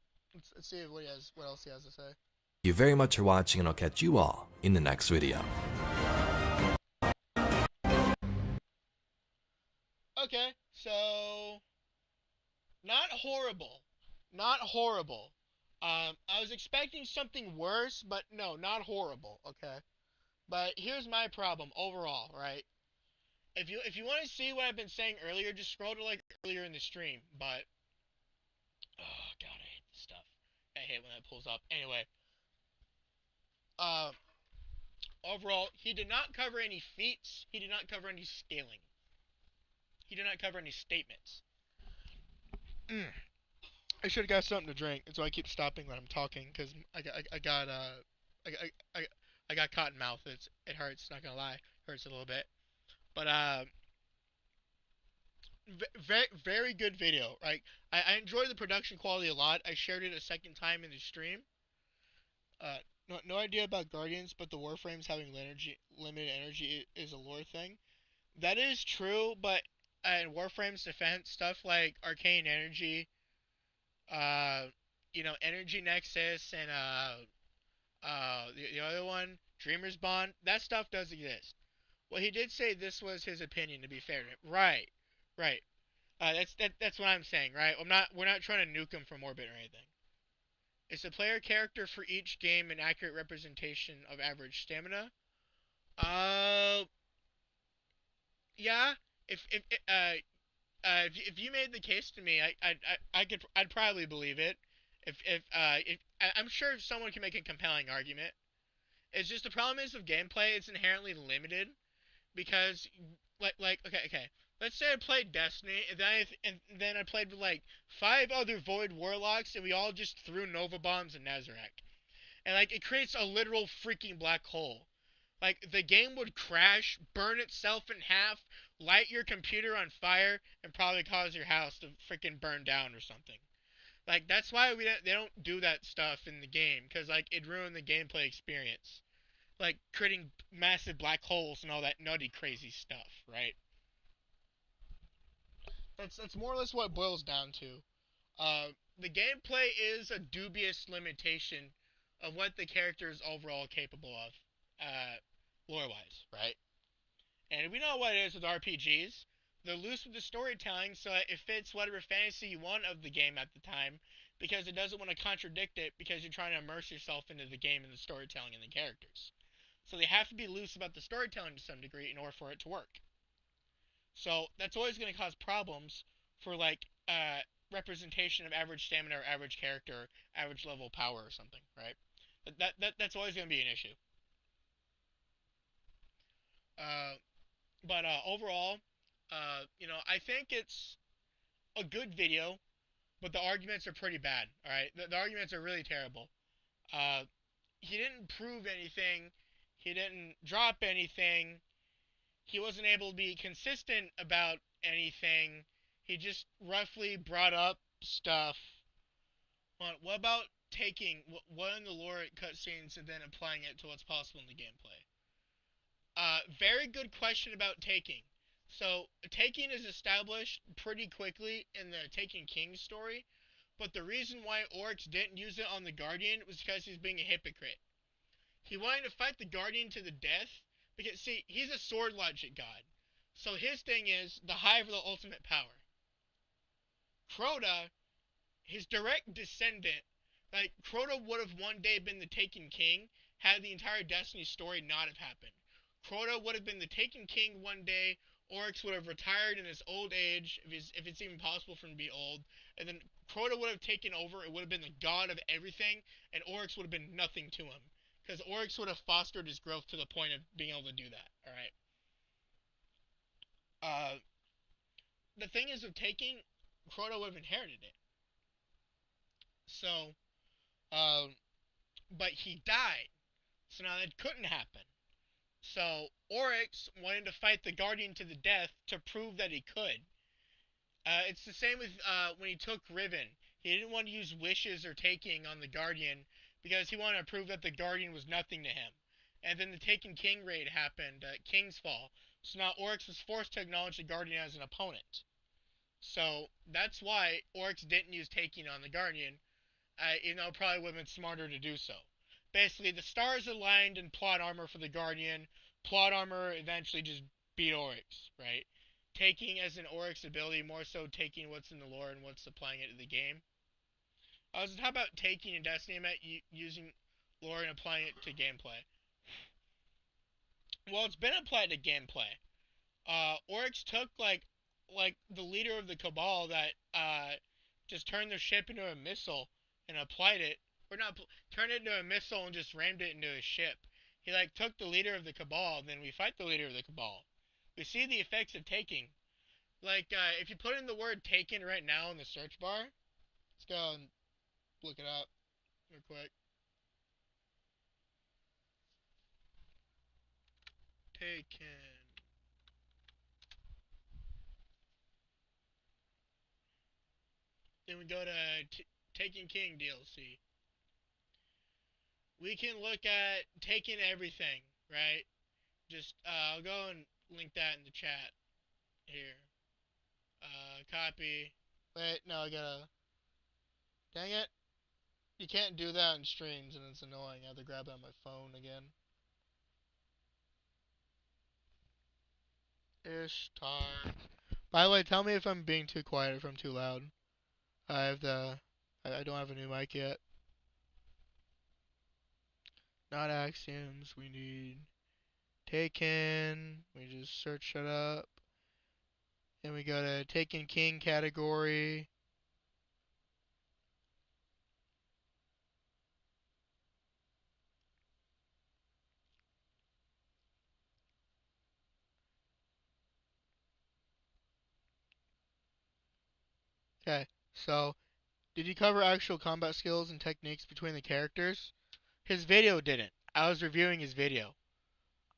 Let's see what else he has to say. Thank you very much for watching, and I'll catch you all in the next video. Okay, so not horrible. Not horrible. I was expecting something worse, but no, not horrible, okay? But here's my problem overall, right? If you want to see what I've been saying earlier, just scroll to like earlier in the stream. But oh god, I hate this stuff. I hate when that pulls up. Anyway, uh, overall, he did not cover any feats. He did not cover any scaling. He did not cover any statements. I should have got something to drink, and so I keep stopping when I'm talking because I got cotton mouth. It hurts. Not gonna lie, it hurts a little bit. But very good video. Right, I enjoyed the production quality a lot. I shared it a second time in the stream. No idea about Guardians, but the Warframes having limited energy is a lore thing. That is true, but in Warframe's defense, stuff like arcane energy, energy nexus, and the other one, Dreamer's Bond, that stuff does exist. Well, he did say this was his opinion. To be fair to him, right. That's what I'm saying, right? We're not trying to nuke him from orbit or anything. Is the player character for each game an accurate representation of average stamina? Yeah. If you made the case to me, I'd probably believe it. I'm sure if someone can make a compelling argument. It's just the problem is with gameplay, it's inherently limited because, okay. Let's say I played Destiny, and then I played with like 5 other Void Warlocks, and we all just threw Nova Bombs and Nazarek. and like it creates a literal freaking black hole. Like the game would crash, burn itself in half, light your computer on fire, and probably cause your house to freaking burn down or something. Like that's why they don't do that stuff in the game, because like it ruined the gameplay experience. Like creating massive black holes and all that nutty crazy stuff, right? That's more or less what it boils down to. The gameplay is a dubious limitation of what the character is overall capable of, lore-wise, right? And we know what it is with RPGs. They're loose with the storytelling, so it fits whatever fantasy you want of the game at the time, because it doesn't want to contradict it, because you're trying to immerse yourself into the game and the storytelling and the characters. So they have to be loose about the storytelling to some degree in order for it to work. So that's always going to cause problems for like representation of average stamina or average character, or average level power or something, right? That's always going to be an issue. Uh, but overall, I think it's a good video, but the arguments are pretty bad. All right, the arguments are really terrible. Uh, he didn't prove anything. He didn't drop anything. He wasn't able to be consistent about anything. He just roughly brought up stuff. What about taking what in the lore cutscenes and then applying it to what's possible in the gameplay? Very good question about taking. So, taking is established pretty quickly in the Taken King story, but the reason why Oryx didn't use it on the Guardian was because he's being a hypocrite. He wanted to fight the Guardian to the death, because, see, he's a sword logic god. So his thing is the hive of the ultimate power. Crota, his direct descendant, like, Crota would have one day been the Taken King had the entire Destiny story not have happened. Crota would have been the Taken King one day. Oryx would have retired in his old age, if it's even possible for him to be old. And then Crota would have taken over. It would have been the god of everything, and Oryx would have been nothing to him. Because Oryx would have fostered his growth to the point of being able to do that, alright? The thing is, with taking, Crota would have inherited it. So, um, but he died. So now that couldn't happen. So Oryx wanted to fight the Guardian to the death to prove that he could. It's the same with when he took Riven. He didn't want to use wishes or taking on the Guardian because he wanted to prove that the Guardian was nothing to him. And then the Taken King raid happened, King's Fall. So now Oryx was forced to acknowledge the Guardian as an opponent. So that's why Oryx didn't use taking on the Guardian, even though it probably would have been smarter to do so. Basically, the stars aligned in plot armor for the Guardian. Plot armor eventually just beat Oryx, right? Taking as an Oryx ability, more so taking what's in the lore and what's applying it to the game. So how about taking in Destiny? I meant using lore and applying it to gameplay. Well, it's been applied to gameplay. Oryx took like the leader of the Cabal that just turned their ship into a missile and applied it, or not turned it into a missile and just rammed it into a ship. He like took the leader of the Cabal, and then we fight the leader of the Cabal. We see the effects of taking. Like if you put in the word taken right now in the search bar, let's go and look it up real quick. Taken. Then we go to Taken King DLC. We can look at taking everything, right? Just, I'll go and link that in the chat here. Copy. Wait, no, I gotta... Dang it. You can't do that in streams, and it's annoying. I have to grab it on my phone again. Ishtar. By the way, tell me if I'm being too quiet or if I'm too loud. I have the... I don't have a new mic yet. Not axioms. We need... Taken. We just search it up. Then we go to Taken King category. Okay, so did you cover actual combat skills and techniques between the characters? His video didn't. I was reviewing his video.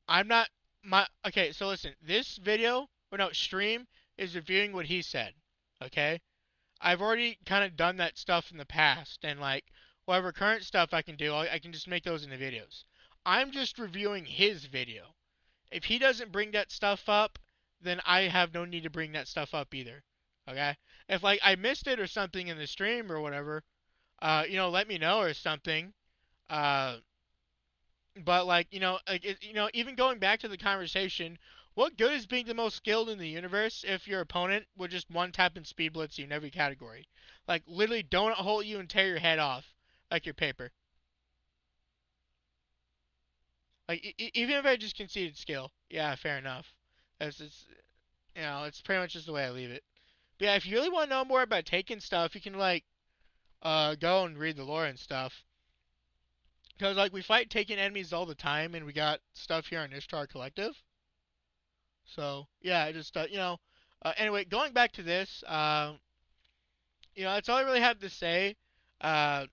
Okay, so listen, this video, or no, stream is reviewing what he said. Okay? I've already kind of done that stuff in the past, and like, whatever current stuff I can do, I can just make those in the videos. I'm just reviewing his video. If he doesn't bring that stuff up, then I have no need to bring that stuff up either. Okay? If like I missed it or something in the stream or whatever, let me know or something. Uh, but like, even going back to the conversation, what good is being the most skilled in the universe if your opponent would just one tap and speed blitz you in every category? Like literally donut hole you and tear your head off like your paper. Like even if I just conceded skill, yeah, fair enough. It's pretty much just the way I leave it. But yeah, if you really want to know more about taking stuff, you can like go and read the lore and stuff. Because like we fight taking enemies all the time, and we got stuff here on Ishtar Collective. So yeah, anyway, going back to this, that's all I really have to say. Uh,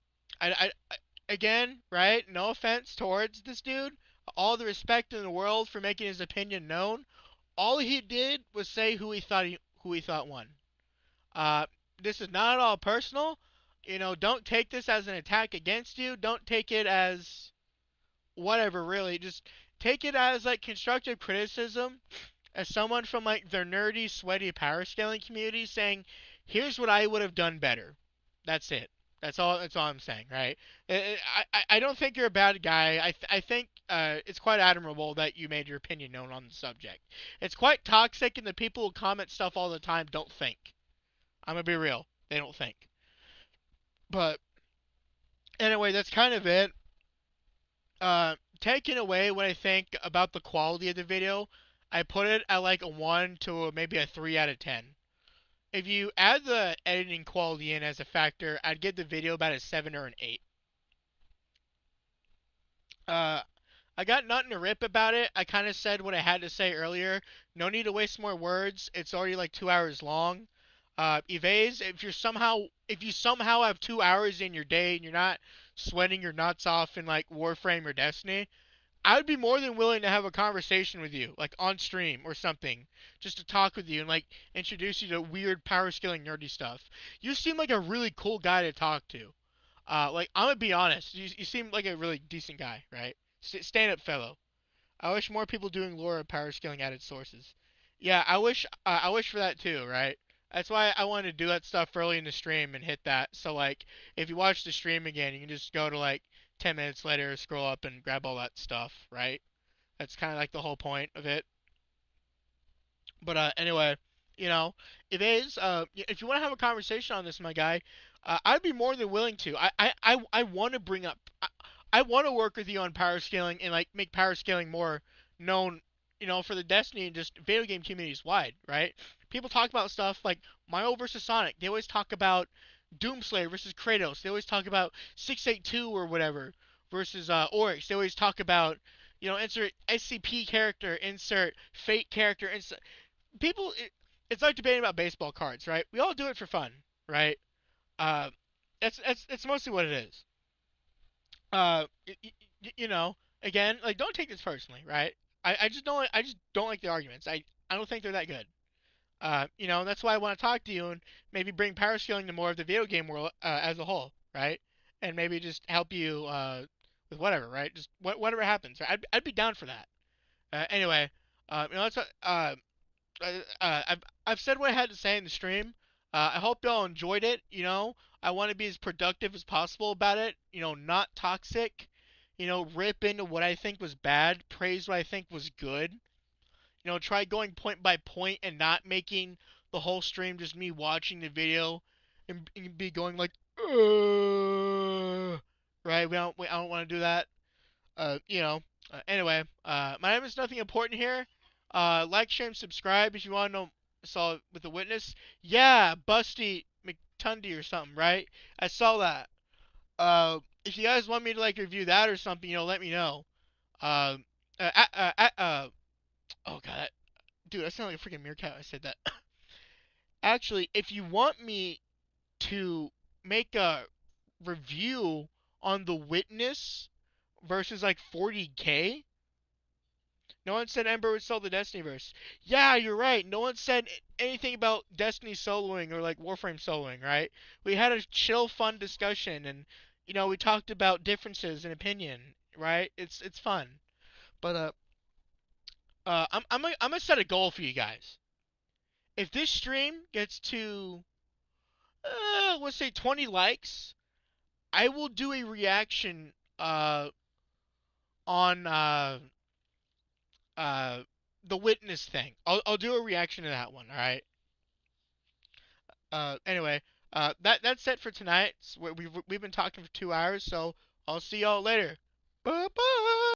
again, right? No offense towards this dude. All the respect in the world for making his opinion known. All he did was say who he thought won. Uh, this is not at all personal. Don't take this as an attack against you. Don't take it as whatever, really. Just take it as like constructive criticism, as someone from like their nerdy, sweaty power scaling community saying, "Here's what I would have done better." That's it. That's all I'm saying, right? I don't think you're a bad guy. I think it's quite admirable that you made your opinion known on the subject. It's quite toxic, and the people who comment stuff all the time don't think. I'm gonna be real. They don't think. But anyway, that's kind of it. Taking away what I think about the quality of the video, I put it at like a 1 to maybe a 3 out of 10. If you add the editing quality in as a factor, I'd give the video about a 7 or an 8. I got nothing to rip about it. I kind of said what I had to say earlier. No need to waste more words. It's already like 2 hours long. Evaze, if you somehow have 2 hours in your day and you're not sweating your nuts off in like Warframe or Destiny, I would be more than willing to have a conversation with you, like on stream or something, just to talk with you and like introduce you to weird power scaling nerdy stuff. You seem like a really cool guy to talk to. Like I'm gonna be honest, you seem like a really decent guy, right? Stand up fellow. I wish more people doing lore of power scaling added sources. Yeah, I wish for that too, right? That's why I wanted to do that stuff early in the stream and hit that. So like, if you watch the stream again, you can just go to like 10 minutes later, scroll up and grab all that stuff, right? That's kind of like the whole point of it. But anyway, if you want to have a conversation on this, my guy, I'd be more than willing to. I want to bring up. I want to work with you on power scaling and like make power scaling more known, for the Destiny and just video game communities wide, right? People talk about stuff like Mario versus Sonic. They always talk about Doomslayer versus Kratos. They always talk about 682 or whatever versus Oryx. They always talk about, insert SCP character, insert Fate character, insert it's like debating about baseball cards, right? We all do it for fun, right? Uh, it's mostly what it is. Uh, y- Again, like don't take this personally, right? I just don't like the arguments. I don't think they're that good. That's why I want to talk to you and maybe bring power scaling to more of the video game world as a whole, right? And maybe just help you with whatever, right? Just whatever happens. Right? I'd be down for that. Anyway, that's I've said what I had to say in the stream. I hope y'all enjoyed it. I want to be as productive as possible about it. Not toxic. Rip into what I think was bad, praise what I think was good. Try going point by point and not making the whole stream just me watching the video and be going like, right? I don't want to do that. Uh, you know. Anyway, my name is Nothing Important here. Like, share, and subscribe if you want to know. Saw with the witness. Yeah, Busty McTundy or something, right? I saw that. If you guys want me to like review that or something, let me know. Uh, uh, uh, uh, uh, oh god, dude, I sound like a freaking meerkat when I said that. Actually, if you want me to make a review on the witness versus like 40K. No one said Ember would sell the Destinyverse. Yeah, you're right. No one said anything about Destiny soloing or like Warframe soloing, right? We had a chill, fun discussion, and we talked about differences in opinion, right? It's fun. But I'm gonna set a goal for you guys. If this stream gets to let's say 20 likes, I will do a reaction on uh the witness thing. I'll do a reaction to that one. All right. Anyway, that's it for tonight. We've been talking for 2 hours, so I'll see y'all later. Bye bye.